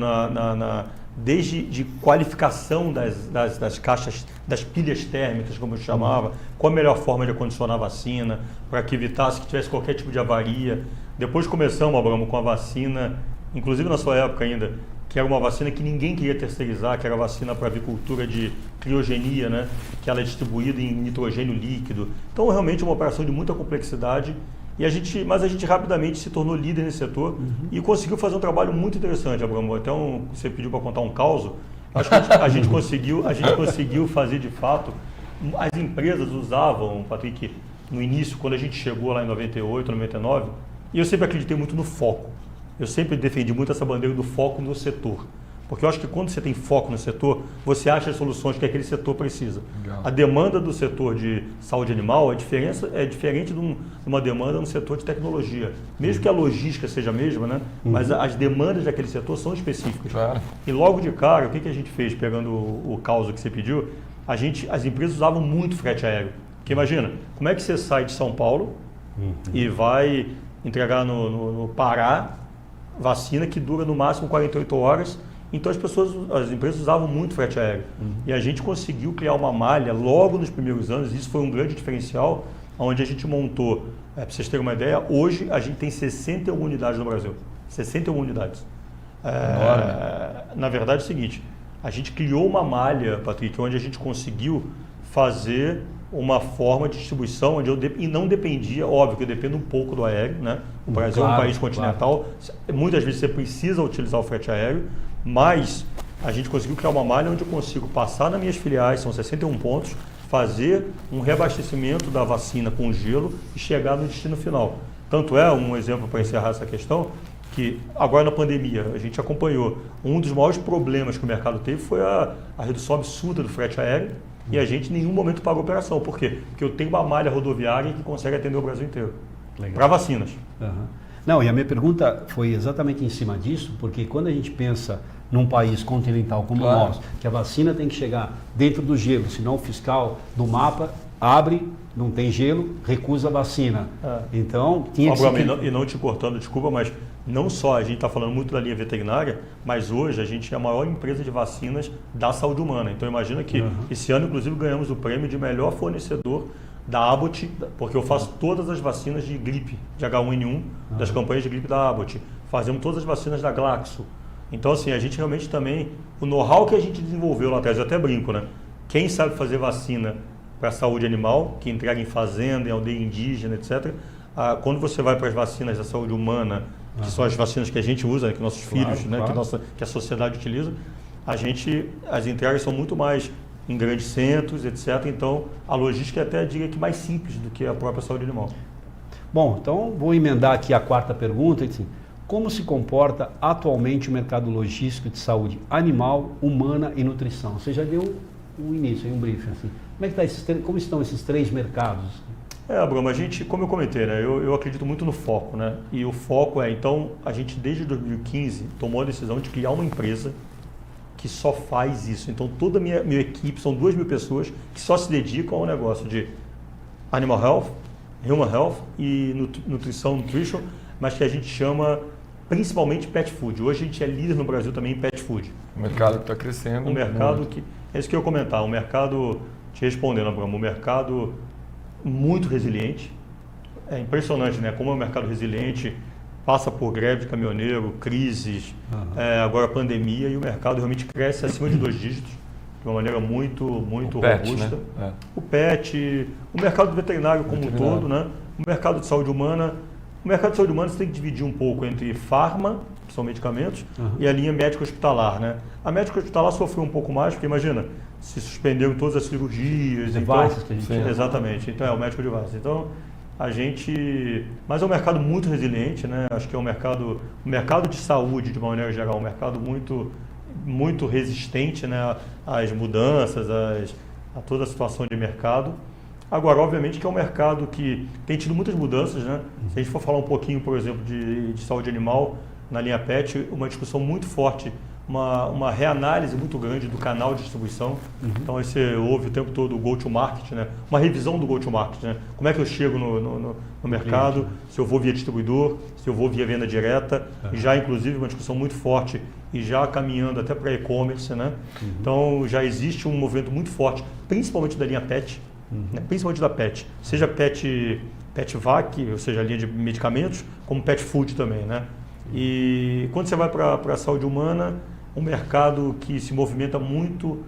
desde de qualificação das caixas, das pilhas térmicas, como eu chamava, qual a melhor forma de acondicionar a vacina, para que evitasse que tivesse qualquer tipo de avaria. Depois começamos, Abramo, com a vacina, inclusive na sua época ainda, que era uma vacina que ninguém queria terceirizar, que era a vacina para avicultura de criogenia, né? Que ela é distribuída em nitrogênio líquido. Então, realmente, uma operação de muita complexidade. Mas a gente rapidamente se tornou líder nesse setor e conseguiu fazer um trabalho muito interessante, Abramo. Até você pediu para contar um caso. Acho que a gente conseguiu fazer de fato. As empresas usavam, Patrick, no início, quando a gente chegou lá em 98, 99, e eu sempre acreditei muito no foco. Eu sempre defendi muito essa bandeira do foco no setor. Porque eu acho que quando você tem foco no setor, você acha as soluções que aquele setor precisa. Legal. A demanda do setor de saúde animal é diferente de uma demanda no setor de tecnologia. Mesmo que a logística seja a mesma, né? Mas as demandas daquele setor são específicas. Claro. E logo de cara, o que a gente fez, pegando o caso que você pediu, as empresas usavam muito frete aéreo. Porque imagina, como é que você sai de São Paulo e vai entregar no Pará vacina que dura no máximo 48 horas. Então as empresas usavam muito frete aéreo. E a gente conseguiu criar uma malha logo nos primeiros anos, isso foi um grande diferencial, onde a gente montou, para vocês terem uma ideia, hoje a gente tem 61 unidades no Brasil. 61 unidades. Na verdade é o seguinte, a gente criou uma malha, Patrick, onde a gente conseguiu fazer uma forma de distribuição e não dependia, óbvio que eu dependo um pouco do aéreo, né? O Brasil é um país continental, muitas vezes você precisa utilizar o frete aéreo, mas a gente conseguiu criar uma malha onde eu consigo passar nas minhas filiais, são 61 pontos, fazer um reabastecimento da vacina com gelo e chegar no destino final. Tanto é, um exemplo para encerrar essa questão, que agora na pandemia a gente acompanhou, um dos maiores problemas que o mercado teve foi a redução absurda do frete aéreo, e a gente em nenhum momento pagou operação. Por quê? Porque eu tenho uma malha rodoviária que consegue atender o Brasil inteiro. Para vacinas. Não, e a minha pergunta foi exatamente em cima disso, porque quando a gente pensa num país continental como o nosso, que a vacina tem que chegar dentro do gelo, senão o fiscal do mapa abre, não tem gelo, recusa a vacina. Então, tinha que ser... E não te cortando, desculpa, mas não só a gente está falando muito da linha veterinária, mas hoje a gente é a maior empresa de vacinas da saúde humana. Então imagina que esse ano, inclusive, ganhamos o prêmio de melhor fornecedor da Abbott, porque eu faço todas as vacinas de gripe, de H1N1, das campanhas de gripe da Abbott. Fazemos todas as vacinas da Glaxo. Então, assim, a gente realmente também, o know-how que a gente desenvolveu lá atrás, eu até brinco, né? Quem sabe fazer vacina para a saúde animal, que entrega em fazenda, em aldeia indígena, etc. Quando você vai para as vacinas da saúde humana, que são as vacinas que a gente usa, que nossos filhos, né? Que a sociedade utiliza, as entregas são muito mais em grandes centros, etc. Então, a logística é até, diria que, mais simples do que a própria saúde animal. Bom, então vou emendar aqui a quarta pergunta. Assim, como se comporta atualmente o mercado logístico de saúde animal, humana e nutrição? Você já deu um início, um briefing. Assim. Como estão esses 3 mercados? Bruno, a gente, como eu comentei, né, eu acredito muito no foco, né? E o foco então, a gente desde 2015 tomou a decisão de criar uma empresa que só faz isso. Então, toda a minha equipe, são 2.000 pessoas que só se dedicam ao negócio de Animal Health, Human Health e Nutrition, mas que a gente chama principalmente Pet Food. Hoje a gente é líder no Brasil também em Pet Food. O mercado que está crescendo. Um mercado que, é isso que eu ia comentar, um mercado, te respondendo, Abraham, um mercado muito resiliente. É impressionante, né? Como é um mercado resiliente, passa por greve de caminhoneiro, crises, agora pandemia, e o mercado realmente cresce acima de 2 dígitos, de uma maneira muito robusta. Né? O PET, o mercado veterinário como um todo, né? O mercado de saúde humana. O mercado de saúde humana você tem que dividir um pouco entre farma, que são medicamentos, e a linha médico-hospitalar, né? A médico-hospitalar sofreu um pouco mais, porque imagina, se suspenderam todas as cirurgias. Devices que a gente chama. Exatamente, então é o médico device. Então, mas é um mercado muito resiliente, né? Acho que é o mercado de saúde, de uma maneira geral, um mercado muito resistente, né? Às mudanças, a toda a situação de mercado. Agora, obviamente que é um mercado que tem tido muitas mudanças, né? Se a gente for falar um pouquinho, por exemplo, de saúde animal, na linha PET, uma discussão muito forte, uma reanálise muito grande do canal de distribuição. Então, você ouve o tempo todo o go-to-market, né? Uma revisão do go-to-market, né? Como é que eu chego no mercado, se eu vou via distribuidor, se eu vou via venda direta, e já, inclusive, uma discussão muito forte e já caminhando até para e-commerce, né? Então, já existe um movimento muito forte, principalmente da linha PET, né? Principalmente da PET, seja PET VAC, ou seja, a linha de medicamentos, como PET Food também, né? E quando você vai para a saúde humana, um mercado que se movimenta muito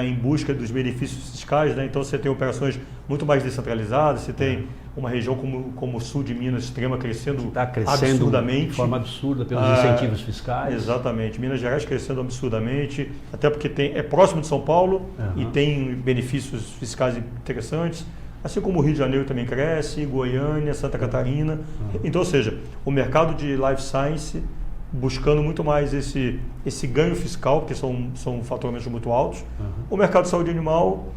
em busca dos benefícios fiscais, né? Então você tem operações muito mais descentralizadas, você tem uma região como o sul de Minas Extrema crescendo absurdamente. De forma absurda pelos incentivos fiscais. Exatamente, Minas Gerais crescendo absurdamente, até porque é próximo de São Paulo e tem benefícios fiscais interessantes. Assim como o Rio de Janeiro também cresce, Goiânia, Santa Catarina. Então, ou seja, o mercado de life science buscando muito mais esse ganho fiscal, porque são fatoramentos muito altos. O mercado de saúde animal,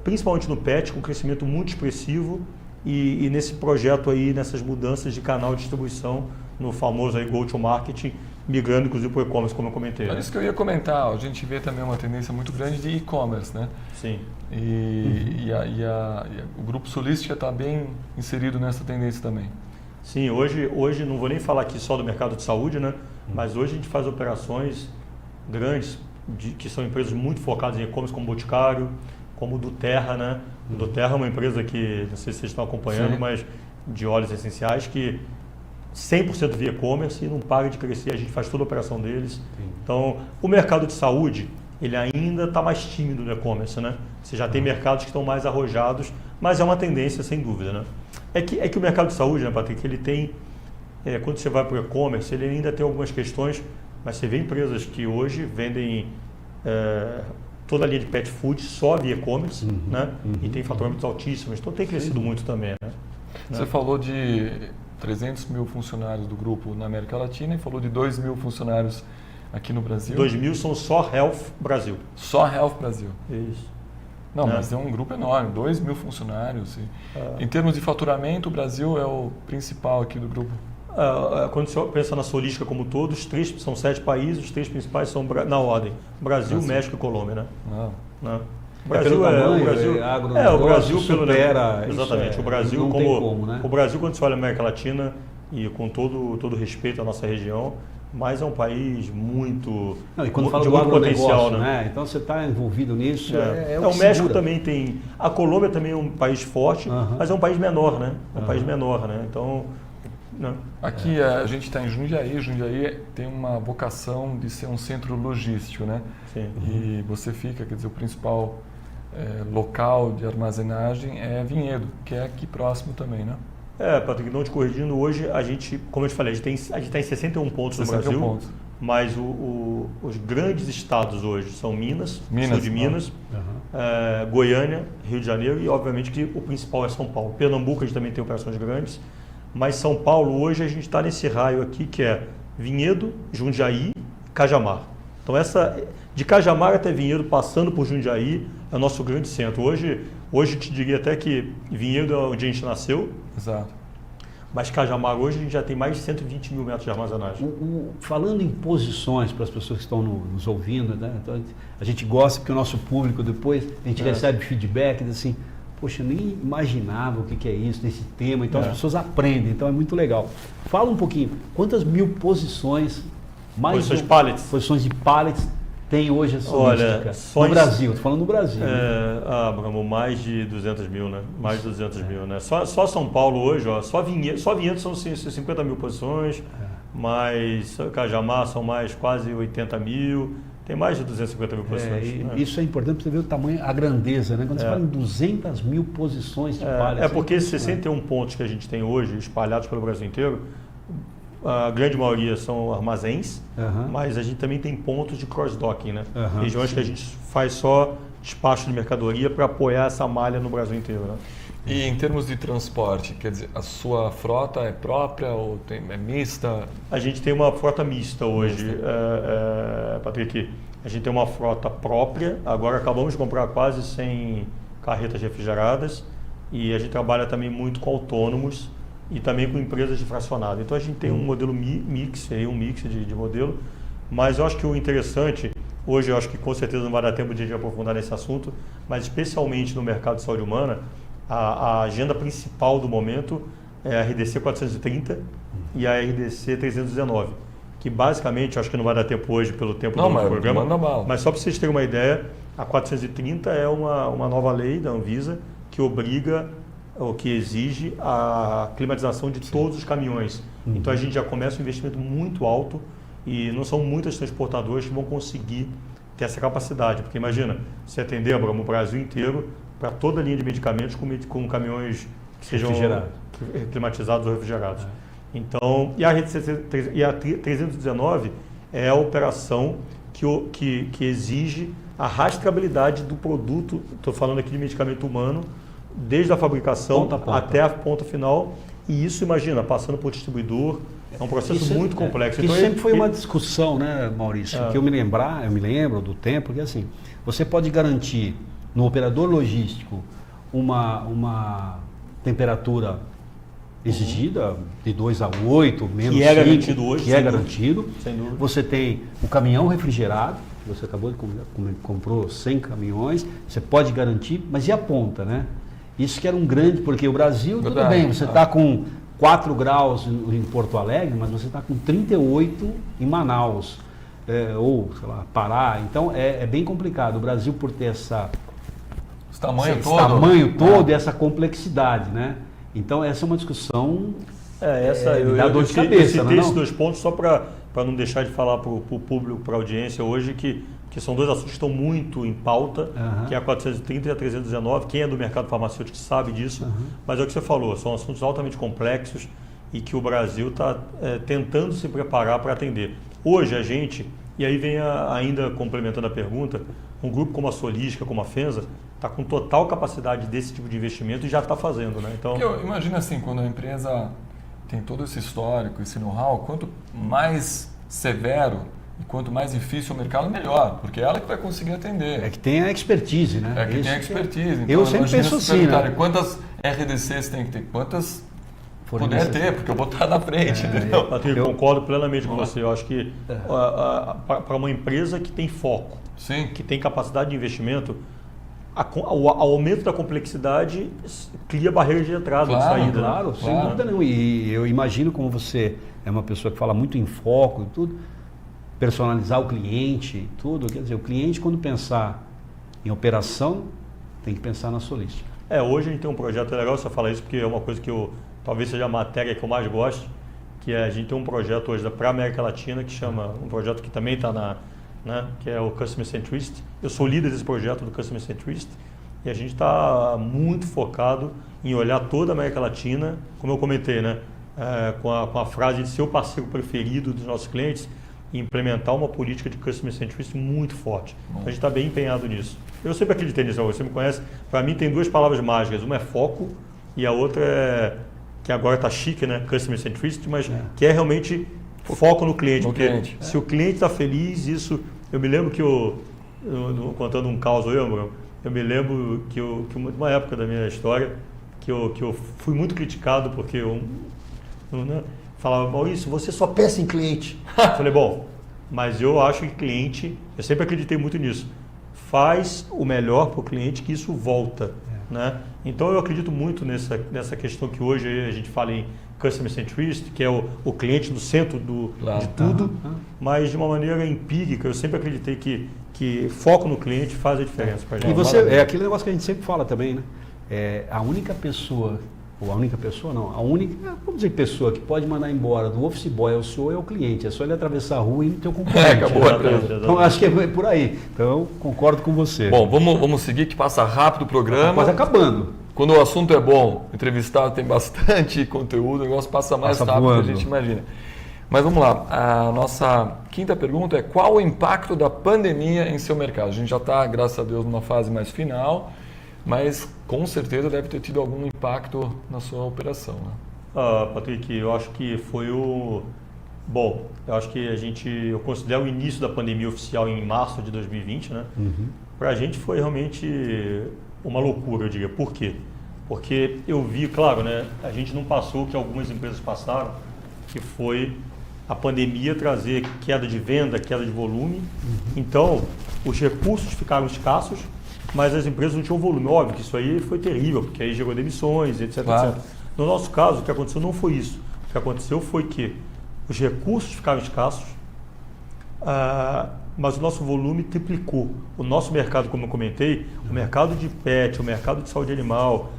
principalmente no PET, com crescimento muito expressivo e nesse projeto aí, nessas mudanças de canal de distribuição, no famoso aí go-to-market, migrando inclusive para o e-commerce, como eu comentei. É isso que eu ia comentar, a gente vê também uma tendência muito grande de e-commerce, né? Sim. E o Grupo Solística está bem inserido nessa tendência também. Sim, hoje não vou nem falar aqui só do mercado de saúde, né? Mas hoje a gente faz operações grandes, que são empresas muito focadas em e-commerce, como o Boticário, como o Duterra, né? O Duterra é uma empresa que, não sei se vocês estão acompanhando, mas de óleos essenciais, que 100% via e-commerce e não para de crescer, a gente faz toda a operação deles. Sim. Então, o mercado de saúde, ele ainda está mais tímido no e-commerce, né? Você já tem mercados que estão mais arrojados, mas é uma tendência, sem dúvida, né? É que o mercado de saúde, né, Patrick, ele tem, quando você vai para o e-commerce, ele ainda tem algumas questões, mas você vê empresas que hoje vendem toda a linha de pet food só via e-commerce, né? E tem faturamentos altíssimos, então tem crescido muito também, né? Você falou de 300 mil funcionários do grupo na América Latina e falou de 2.000 funcionários aqui no Brasil. 2.000 são só Health Brasil. Só Health Brasil. Isso. Não, mas é um grupo enorme, 2.000 funcionários. Em termos de faturamento, o Brasil é o principal aqui do grupo. Quando você pensa na Solística como todos, são 7 países, os 3 principais são na ordem: Brasil, México e Colômbia, né? Não. O Brasil o Brasil supera, exatamente. O Brasil o Brasil, quando você olha a América Latina e com todo respeito à nossa região, mas é um país muito e quando fala do agronegócio, né? Então você está envolvido nisso. O México também tem. A Colômbia também é um país forte, mas é um país menor, né? É um país menor, né? Então. Não. Aqui a gente está em Jundiaí. Jundiaí tem uma vocação de ser um centro logístico, né? Sim. E você fica, quer dizer, o principal local de armazenagem é Vinhedo, que é aqui próximo também, né? Patrick, não te corrigindo, hoje a gente, como eu te falei, a gente está em 61 pontos no Brasil, pontos. Mas os grandes estados hoje são Minas, sul de Minas, Goiânia, Rio de Janeiro e obviamente que o principal é São Paulo. Pernambuco a gente também tem operações grandes, mas São Paulo hoje a gente está nesse raio aqui que é Vinhedo, Jundiaí, Cajamar. Então de Cajamar até Vinhedo, passando por Jundiaí, é o nosso grande centro. Hoje eu te diria até que Vinhedo é onde a gente nasceu. Exato. Mas Cajamar hoje a gente já tem mais de 120 mil metros de armazenagem. Falando em posições para as pessoas que estão nos ouvindo, né? Então, a gente gosta porque o nosso público depois, a gente recebe feedback, diz assim, poxa, eu nem imaginava o que é isso, desse tema, então as pessoas aprendem, então é muito legal. Fala um pouquinho, quantas mil posições, Posições de pallets? Posições de pallets tem hoje a Solística? No Brasil, estou falando no Brasil. Bramo, mais de 200 mil, né? Mais de 200 mil, né? Só São Paulo hoje, ó, só Vinhedo são 50 mil posições, mas Cajamar são mais quase 80 mil, tem mais de 250 mil posições. Isso é importante para você ver o tamanho, a grandeza, né? Quando você fala em 200 mil posições de pallets. É porque esses 61 pontos que a gente tem hoje, espalhados pelo Brasil inteiro, a grande maioria são armazéns, mas a gente também tem pontos de cross-docking, né? Regiões que a gente faz só despacho de mercadoria para apoiar essa malha no Brasil inteiro, né? E em termos de transporte, quer dizer, a sua frota é própria ou é mista? A gente tem uma frota mista hoje, Patrick. A gente tem uma frota própria, agora acabamos de comprar quase 100 carretas refrigeradas e a gente trabalha também muito com autônomos e também com empresas de fracionado. Então a gente tem um modelo mix de modelo, mas eu acho que o interessante, hoje eu acho que com certeza não vai dar tempo de a gente aprofundar nesse assunto, mas especialmente no mercado de saúde humana, a agenda principal do momento é a RDC 430 e a RDC 319, que basicamente, eu acho que não vai dar tempo hoje pelo tempo do programa, mas só para vocês terem uma ideia, a 430 é uma nova lei da Anvisa que obriga o que exige a climatização de todos os caminhões. Então a gente já começa um investimento muito alto e não são muitas transportadoras que vão conseguir ter essa capacidade. Porque imagina, se atender, Abramo, o Brasil inteiro, para toda a linha de medicamentos com caminhões que sejam climatizados ou refrigerados. Então, e a 319 é a operação que exige a rastreabilidade do produto, estou falando aqui de medicamento humano, desde a fabricação até a ponta final, e isso, imagina, passando por distribuidor, é um processo muito complexo. Isso sempre foi uma discussão, né, Maurício, que eu me lembro do tempo, que assim, você pode garantir no operador logístico uma temperatura exigida de 2 a 8, menos 5, que é garantido hoje, que é garantido. Sem dúvida. Você tem o caminhão refrigerado, você acabou de comprou 100 caminhões, você pode garantir, mas e a ponta, né? Isso que era um grande, porque o Brasil, tudo bem, você está com 4 graus em Porto Alegre, mas você está com 38 em Manaus, ou, sei lá, Pará. Então, é bem complicado. O Brasil, por ter esse tamanho todo e essa complexidade, né? Então, essa é uma discussão dá dor de cabeça. Eu citei esses 2 pontos só para não deixar de falar para o público, para a audiência hoje, que são 2 assuntos que estão muito em pauta, que é a 430 e a 319. Quem é do mercado farmacêutico sabe disso, mas é o que você falou, são assuntos altamente complexos e que o Brasil está tentando se preparar para atender. Hoje a gente, e aí vem ainda complementando a pergunta, um grupo como a Solística, como a Fenza, está com total capacidade desse tipo de investimento e já está fazendo, né? Então, eu imagino assim, quando a empresa tem todo esse histórico, esse know-how, quanto mais severo e quanto mais difícil o mercado, melhor, porque é ela que vai conseguir atender. É que tem a expertise, né? É que tem a expertise. Então, eu sempre penso assim, né? Quantas RDCs tem que ter? Quantas puder ter, porque eu vou estar na frente, entendeu? Patrícia, eu concordo plenamente com você. Eu acho que para uma empresa que tem foco, que tem capacidade de investimento, o aumento da complexidade cria barreiras de entrada, de saída. Claro, sem dúvida nenhuma. E eu imagino como você é uma pessoa que fala muito em foco e tudo, personalizar o cliente, tudo. Quer dizer, o cliente, quando pensar em operação, tem que pensar na Solística. Hoje a gente tem um projeto, é legal você falar isso, porque é uma coisa que talvez seja a matéria que eu mais gosto, que a gente tem um projeto hoje para a América Latina, que chama, um projeto que também está que é o Customer Centricity. Eu sou líder desse projeto do Customer Centricity e a gente está muito focado em olhar toda a América Latina, como eu comentei, com a frase de ser o parceiro preferido dos nossos clientes e implementar uma política de Customer Centricity muito forte. Então, a gente está bem empenhado nisso. Eu sempre acreditei nisso, você me conhece. Para mim tem 2 palavras mágicas, uma é foco e a outra que agora está chique, Customer Centricity, mas que é realmente Foco no cliente. No Porque cliente. se o cliente está feliz, isso... Eu me lembro que contando um caos, eu me lembro que uma época da minha história que eu fui muito criticado porque eu falava, Maurício, você só pensa em cliente. Eu falei, bom, mas eu acho que cliente, eu sempre acreditei muito nisso, faz o melhor para o cliente que isso volta. Né? Então eu acredito muito nessa questão que hoje a gente fala em Customer Centricity, que é o cliente no centro de tudo, mas de uma maneira empírica, eu sempre acreditei que foco no cliente faz a diferença para a gente. E você, é aquele negócio que a gente sempre fala também, né? A única pessoa, vamos dizer, pessoa que pode mandar embora do office boy ao senhor é o cliente, é só ele atravessar a rua e ir no teu concorrente. Acabou a empresa. Então acho que é por aí. Então concordo com você. Bom, vamos seguir que passa rápido o programa. Quase acabando. Quando o assunto é bom, o entrevistado tem bastante conteúdo, o negócio passa mais rápido do que a gente imagina. Mas vamos lá, a nossa quinta pergunta é: qual o impacto da pandemia em seu mercado? A gente já está, graças a Deus, numa fase mais final, mas com certeza deve ter tido algum impacto na sua operação. Né? Patrick, eu acho que foi Bom, eu acho que eu considero o início da pandemia oficial em março de 2020, né? Para a gente foi realmente uma loucura, eu diria. Por quê? Porque eu vi, claro, né? A gente não passou o que algumas empresas passaram, que foi a pandemia trazer queda de venda, queda de volume. Então, os recursos ficaram escassos, mas as empresas não tinham volume. Óbvio que isso aí foi terrível, porque aí gerou demissões, etc, Claro. etc. No nosso caso, o que aconteceu não foi isso. O que aconteceu foi que os recursos ficaram escassos, mas o nosso volume triplicou. O nosso mercado, como eu comentei, o mercado de pet, o mercado de saúde animal,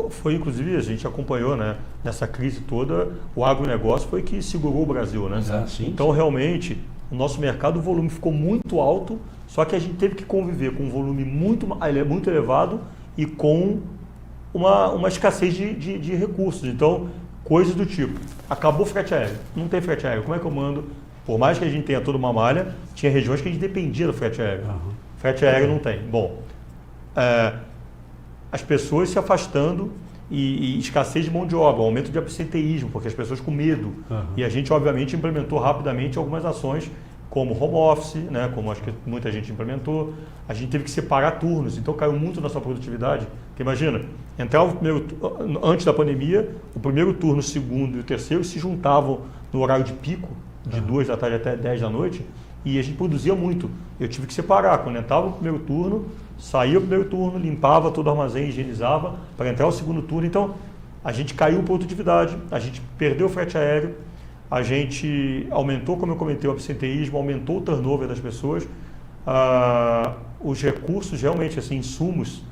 foi inclusive, a gente acompanhou, né, nessa crise toda, o agronegócio foi que segurou o Brasil. Né? Então, realmente, o nosso mercado, o volume ficou muito alto, só que a gente teve que conviver com um volume muito elevado e com uma escassez de recursos. Então, coisas do tipo, acabou o frete aéreo, não tem frete aéreo, como é que eu mando? Por mais que a gente tenha toda uma malha, tinha regiões que a gente dependia do frete aéreo. Frete aéreo não tem. Bom, as pessoas se afastando e escassez de mão de obra, aumento de absenteísmo, porque as pessoas com medo. E a gente, obviamente, implementou rapidamente algumas ações, como home office, né, como acho que muita gente implementou. A gente teve que separar turnos, então caiu muito na sua produtividade. Porque imagina, entrava antes da pandemia, o primeiro turno, o segundo e o terceiro se juntavam no horário de pico, de 2 da tarde até 10 da noite, e a gente produzia muito. Eu tive que separar. Quando entrava o primeiro turno, saía o primeiro turno, limpava todo o armazém, higienizava, para entrar o segundo turno. Então, a gente caiu em produtividade, a gente perdeu o frete aéreo, a gente aumentou, como eu comentei, o absenteísmo, aumentou o turnover das pessoas. Os recursos, realmente, assim, insumos,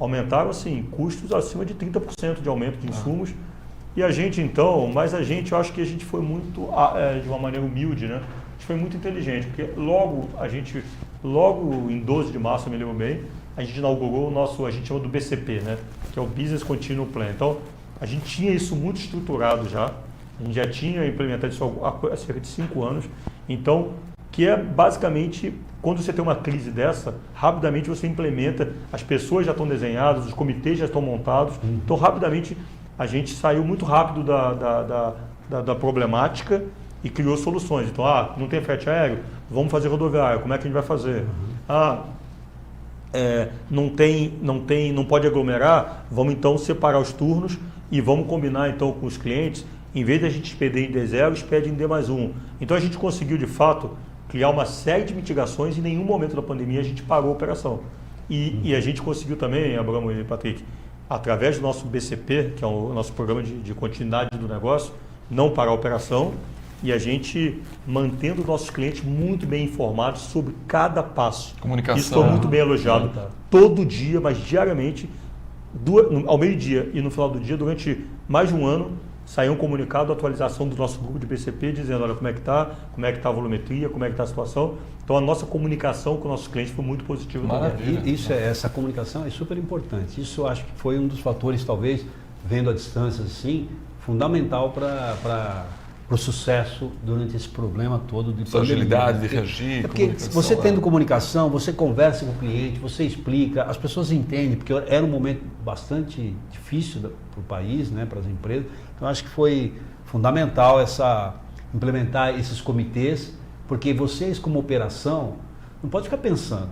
aumentaram, assim, custos acima de 30% de aumento de insumos. E a gente, então, eu acho que a gente foi muito, de uma maneira humilde, né? A gente foi muito inteligente, porque logo em 12 de março, eu me lembro bem, a gente inaugurou a gente chama do BCP, né? Que é o Business Continuum Plan. Então, a gente tinha isso muito estruturado já, a gente já tinha implementado isso há cerca de 5 anos. Então, que é basicamente, quando você tem uma crise dessa, rapidamente você implementa, as pessoas já estão desenhadas, os comitês já estão montados, então rapidamente a gente saiu muito rápido da problemática e criou soluções. Então, não tem frete aéreo? Vamos fazer rodoviário, como é que a gente vai fazer? Não pode aglomerar? Vamos então separar os turnos e vamos combinar então com os clientes, em vez de a gente expedir em D0, expede em D+1. Então a gente conseguiu de fato criar uma série de mitigações e em nenhum momento da pandemia a gente parou a operação. E a gente conseguiu também, Abramo e Patrick, através do nosso BCP, que é o nosso programa de continuidade do negócio, não parar a operação, e a gente mantendo nossos clientes muito bem informados sobre cada passo. Comunicação. Isso foi muito bem elogiado. Todo dia, mas diariamente, ao meio-dia e no final do dia, durante mais de um ano, saiu um comunicado, atualização do nosso grupo de BCP, dizendo, olha, como é que está a volumetria, como é que está a situação. Então, a nossa comunicação com nossos clientes foi muito positiva. Maravilha. Essa comunicação é super importante. Isso eu acho que foi um dos fatores, talvez, vendo a distância assim, fundamental para o sucesso durante esse problema todo de pandemia. Agilidade de reagir. É porque você tendo comunicação, você conversa com o cliente, você explica, as pessoas entendem, porque era um momento bastante difícil para o país, né, para as empresas. Então, acho que foi fundamental implementar esses comitês, porque vocês como operação não pode ficar pensando,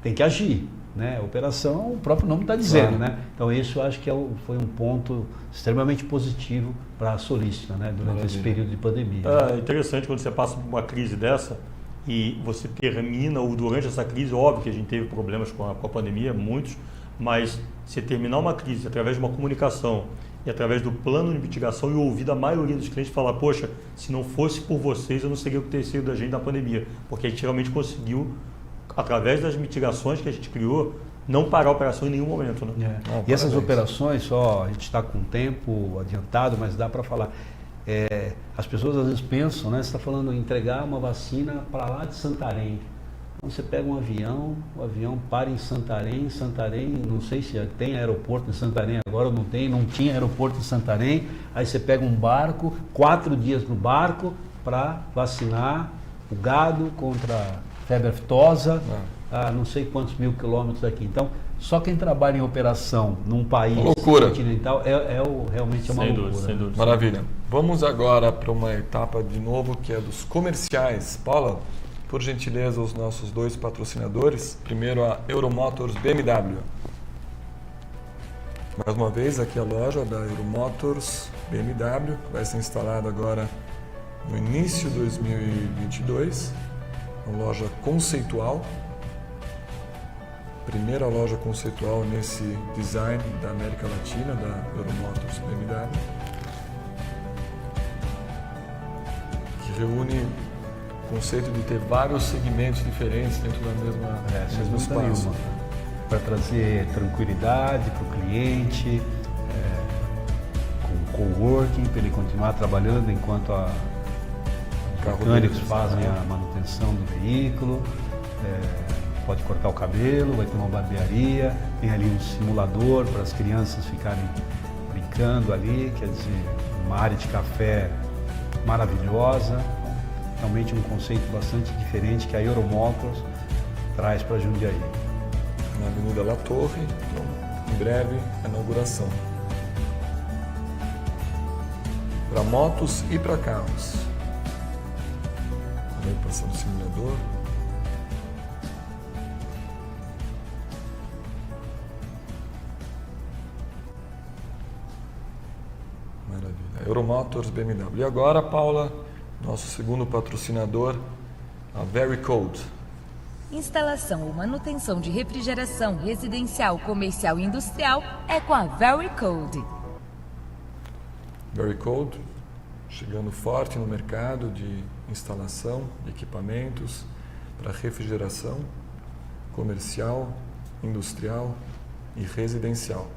tem que agir, né? Operação, o próprio nome está dizendo, né? Então isso eu acho que foi um ponto extremamente positivo para a Solística, né? Durante esse período de pandemia. É interessante quando você passa por uma crise dessa e você termina, ou durante essa crise, óbvio que a gente teve problemas com a pandemia, muitos, mas você terminar uma crise através de uma comunicação e através do plano de mitigação e ouvir a maioria dos clientes falar, poxa, se não fosse por vocês, eu não seria o que ter sido da gente na pandemia, porque a gente realmente conseguiu, através das mitigações que a gente criou, não parar a operação em nenhum momento. Né? E essas operações, só a gente está com tempo adiantado, mas dá para falar. As pessoas às vezes pensam, né? Você está falando em entregar uma vacina para lá de Santarém. Então você pega um avião, o avião para em Santarém, não sei se tem aeroporto em Santarém agora ou não tinha aeroporto em Santarém. Aí você pega um barco, 4 dias no barco para vacinar o gado contra febre aftosa, a não sei quantos mil quilômetros daqui. Então, só quem trabalha em operação num país continental realmente é uma loucura. Sem dúvida. Maravilha. Vamos agora para uma etapa de novo que é dos comerciais. Paula, por gentileza, os nossos 2 patrocinadores. Primeiro a Euromotors BMW. Mais uma vez aqui a loja da Euromotors BMW, que vai ser instalada agora no início de 2022. Uma loja conceitual. Primeira loja conceitual nesse design da América Latina, da Euromotors BMW, que reúne o conceito de ter vários segmentos diferentes dentro da mesmo espaço. Para trazer tranquilidade para o cliente, com coworking, para ele continuar trabalhando enquanto os mecânicos fazem a manutenção do veículo. Pode cortar o cabelo, vai ter uma barbearia, tem ali um simulador para as crianças ficarem brincando ali, quer dizer, uma área de café maravilhosa, realmente um conceito bastante diferente que a Euromotors traz para Jundiaí. Na Avenida La Torre, então, em breve, a inauguração. Para motos e para carros. Também passando o simulador. Euromotors BMW. E agora, Paula, nosso segundo patrocinador, a VeryCold. Instalação ou manutenção de refrigeração residencial, comercial e industrial é com a VeryCold. VeryCold, chegando forte no mercado de instalação de equipamentos para refrigeração comercial, industrial e residencial.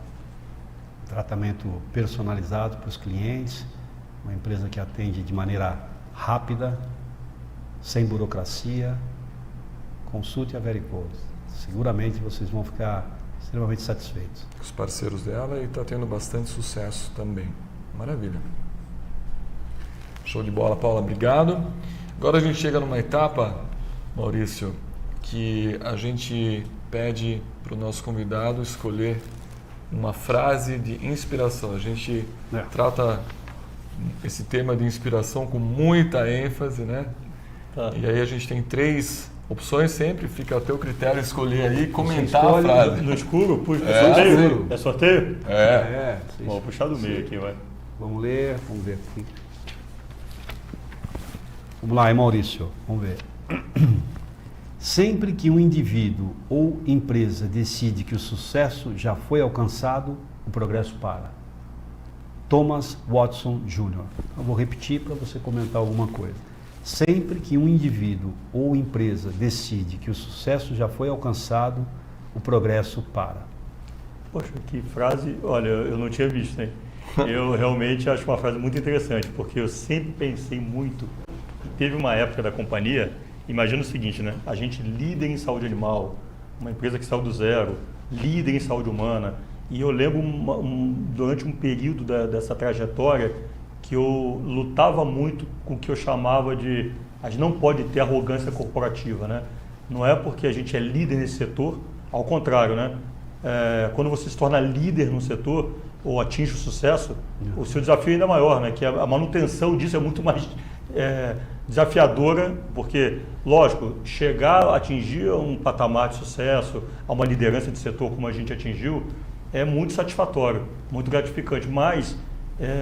Tratamento personalizado para os clientes, uma empresa que atende de maneira rápida, sem burocracia. Consulte a VeryCold. Seguramente vocês vão ficar extremamente satisfeitos. Os parceiros dela e está tendo bastante sucesso também. Maravilha. Show de bola, Paula. Obrigado. Agora a gente chega numa etapa, Maurício, que a gente pede para o nosso convidado escolher uma frase de inspiração. A gente trata esse tema de inspiração com muita ênfase, né? Tá. E aí a gente tem 3 opções sempre, fica a teu critério escolher aí e comentar a frase. No escuro? Puxa, sorteio? É sorteio? Vou puxar do meio aqui, vai. Vamos ler, vamos ver aqui. Vamos lá, Maurício, vamos ver. Sempre que um indivíduo ou empresa decide que o sucesso já foi alcançado, o progresso para. Thomas Watson Jr. Eu vou repetir para você comentar alguma coisa. Sempre que um indivíduo ou empresa decide que o sucesso já foi alcançado, o progresso para. Poxa, que frase, olha, eu não tinha visto, hein? Eu realmente acho uma frase muito interessante, porque eu sempre pensei muito. Teve uma época da companhia, imagina o seguinte, né? A gente líder em saúde animal, uma empresa que saiu do zero, líder em saúde humana, e eu lembro durante um período dessa trajetória que eu lutava muito com o que eu chamava de... A gente não pode ter arrogância corporativa, né? Não é porque a gente é líder nesse setor, ao contrário, né? Quando você se torna líder no setor ou atinge o sucesso, o seu desafio é ainda maior, né? Que a manutenção disso é muito mais desafiadora, porque, lógico, atingir um patamar de sucesso, a uma liderança de setor como a gente atingiu, é muito satisfatório, muito gratificante, mas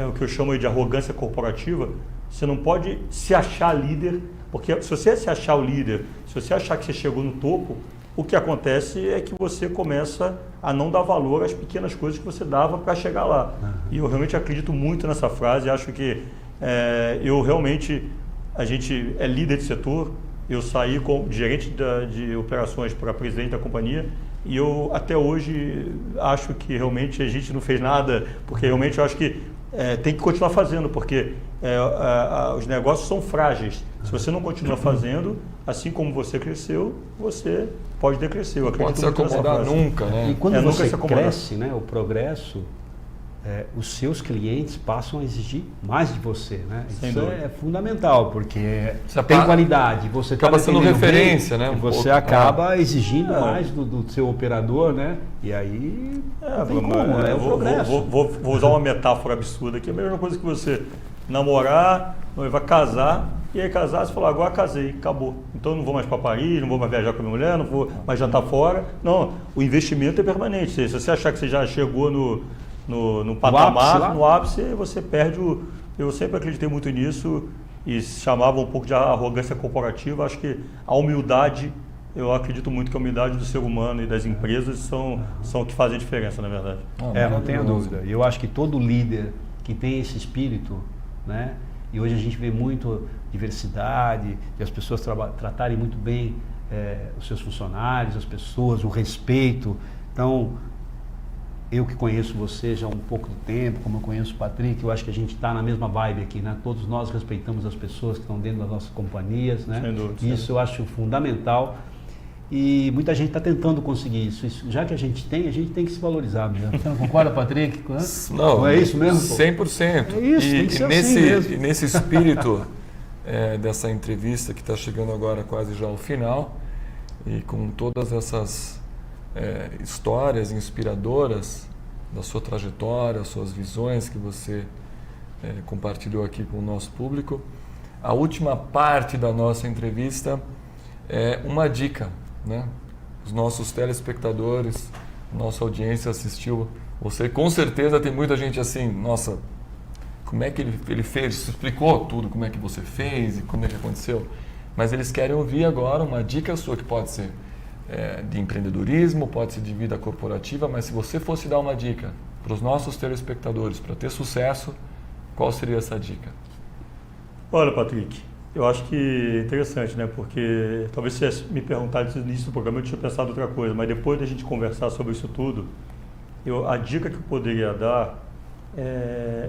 o que eu chamo aí de arrogância corporativa, você não pode se achar líder, porque se você se achar o líder, se você achar que você chegou no topo, o que acontece é que você começa a não dar valor às pequenas coisas que você dava para chegar lá. E eu realmente acredito muito nessa frase, acho que a gente é líder de setor, eu saí como gerente de operações para presidente da companhia e eu até hoje acho que realmente a gente não fez nada, porque realmente eu acho que tem que continuar fazendo, porque os negócios são frágeis. Se você não continua fazendo, assim como você cresceu, você pode decrescer. Eu acredito pode se acomodar nunca, né? E quando você cresce, né, o progresso, os seus clientes passam a exigir mais de você, né? Isso é fundamental, porque tem qualidade, você acaba sendo referência, né? E você acaba exigindo mais do seu operador, né? E aí não tem como, é o progresso. Vou usar uma metáfora absurda aqui, a mesma coisa que você namorar, vai casar, e aí casar, você falou, agora casei, acabou. Então não vou mais para Paris, não vou mais viajar com a minha mulher, não vou mais jantar fora. Não, o investimento é permanente. Se você achar que você já chegou no patamar, no ápice, você perde Eu sempre acreditei muito nisso e chamava um pouco de arrogância corporativa. Acho que a humildade, eu acredito muito que a humildade do ser humano e das empresas são o que fazem a diferença, na verdade. Não tenha dúvida. E eu acho que todo líder que tem esse espírito, né? E hoje a gente vê muito diversidade, e as pessoas tratarem muito bem os seus funcionários, as pessoas, o respeito. Então, eu que conheço você já há um pouco de tempo, como eu conheço o Patrick, eu acho que a gente está na mesma vibe aqui, né? Todos nós respeitamos as pessoas que estão dentro das nossas companhias, né? Sem dúvida. Isso eu acho fundamental. E muita gente está tentando conseguir isso. Já que a gente tem que se valorizar mesmo. Você não concorda, Patrick? Não é isso mesmo? 100%. É isso, tem que ser assim mesmo. E nesse espírito dessa entrevista que está chegando agora quase já ao final, e com todas essas histórias inspiradoras da sua trajetória, suas visões que você compartilhou aqui com o nosso público, a última parte da nossa entrevista é uma dica, né? Os nossos telespectadores, nossa audiência assistiu. Você com certeza tem muita gente assim, nossa, como é que ele fez? Explicou tudo, como é que você fez e como é que aconteceu. Mas eles querem ouvir agora uma dica sua que pode ser de empreendedorismo, pode ser de vida corporativa, mas se você fosse dar uma dica para os nossos telespectadores para ter sucesso, qual seria essa dica? Olha, Patrick, eu acho que é interessante, né? Porque talvez se me perguntasse no início do programa eu tinha pensado outra coisa, mas depois da gente conversar sobre isso tudo, a dica que eu poderia dar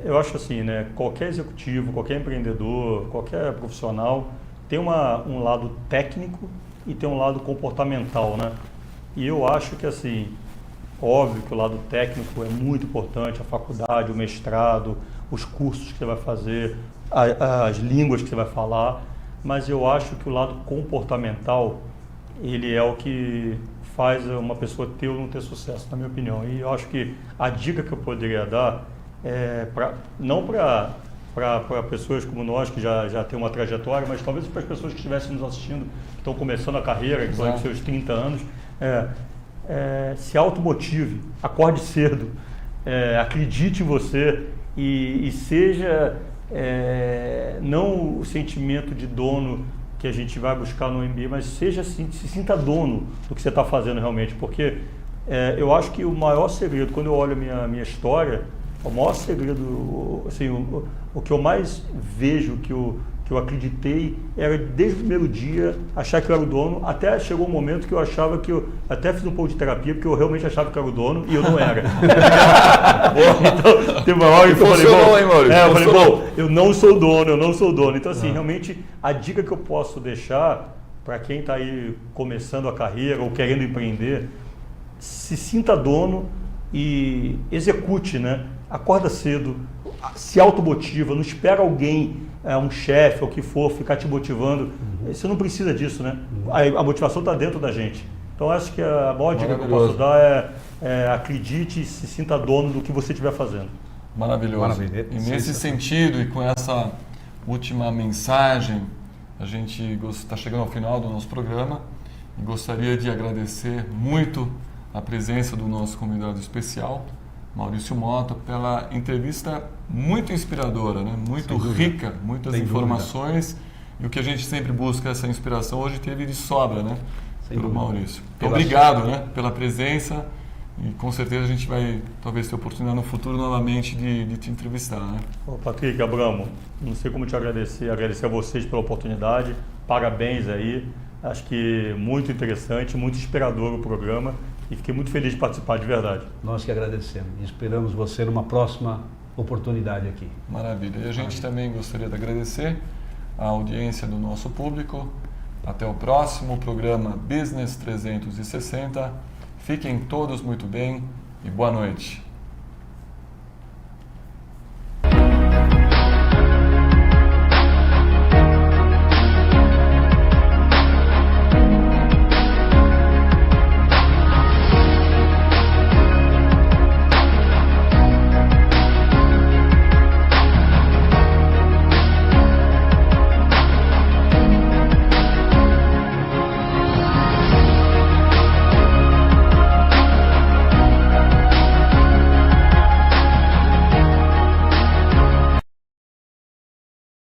eu acho assim, né? Qualquer executivo, qualquer empreendedor, qualquer profissional tem um lado técnico e tem um lado comportamental, né? E eu acho que assim, óbvio que o lado técnico é muito importante, a faculdade, o mestrado, os cursos que você vai fazer, as línguas que você vai falar, mas eu acho que o lado comportamental, ele é o que faz uma pessoa ter ou não ter sucesso, na minha opinião. E eu acho que a dica que eu poderia dar não para pessoas como nós, que já tem uma trajetória, mas talvez para as pessoas que estivessem nos assistindo, que estão começando a carreira, que estão com seus 30 anos, se automotive, acorde cedo, acredite em você e seja não o sentimento de dono que a gente vai buscar no MBA, mas se sinta dono do que você está fazendo realmente, porque eu acho que o maior segredo, quando eu olho a minha história, o maior segredo, assim, o que eu mais vejo, que eu acreditei, era desde o primeiro dia achar que eu era o dono, até chegou um momento que eu achava que até fiz um pouco de terapia, porque eu realmente achava que eu era o dono e eu não era. Então, teve uma hora que eu falei, bom, eu não sou o dono. Então, assim, realmente, a dica que eu posso deixar para quem está aí começando a carreira ou querendo empreender, se sinta dono e execute, né? Acorda cedo, se automotiva, não espera alguém, um chefe ou o que for, ficar te motivando. Você não precisa disso, né? A motivação está dentro da gente. Então, acho que a maior dica que eu posso dar acredite e se sinta dono do que você estiver fazendo. Maravilhoso. Maravilha. E nesse sentido e com essa última mensagem. A gente está chegando ao final do nosso programa e gostaria de agradecer muito a presença do nosso convidado especial, Maurício Mota, pela entrevista muito inspiradora, né? Muito rica, muitas informações. E o que a gente sempre busca, essa inspiração, hoje teve de sobra, né? Pelo Maurício. Então, obrigado, né? Pela presença. E com certeza a gente vai talvez ter oportunidade no futuro novamente de te entrevistar, né? Patrick, Abramo, não sei como te agradecer a vocês pela oportunidade, parabéns aí, acho que muito interessante, muito inspirador o programa e fiquei muito feliz de participar de verdade. Nós que agradecemos e esperamos você numa próxima oportunidade aqui. Maravilha. E a gente também gostaria de agradecer a audiência do nosso público. Até o próximo programa Business 360. Fiquem todos muito bem e boa noite.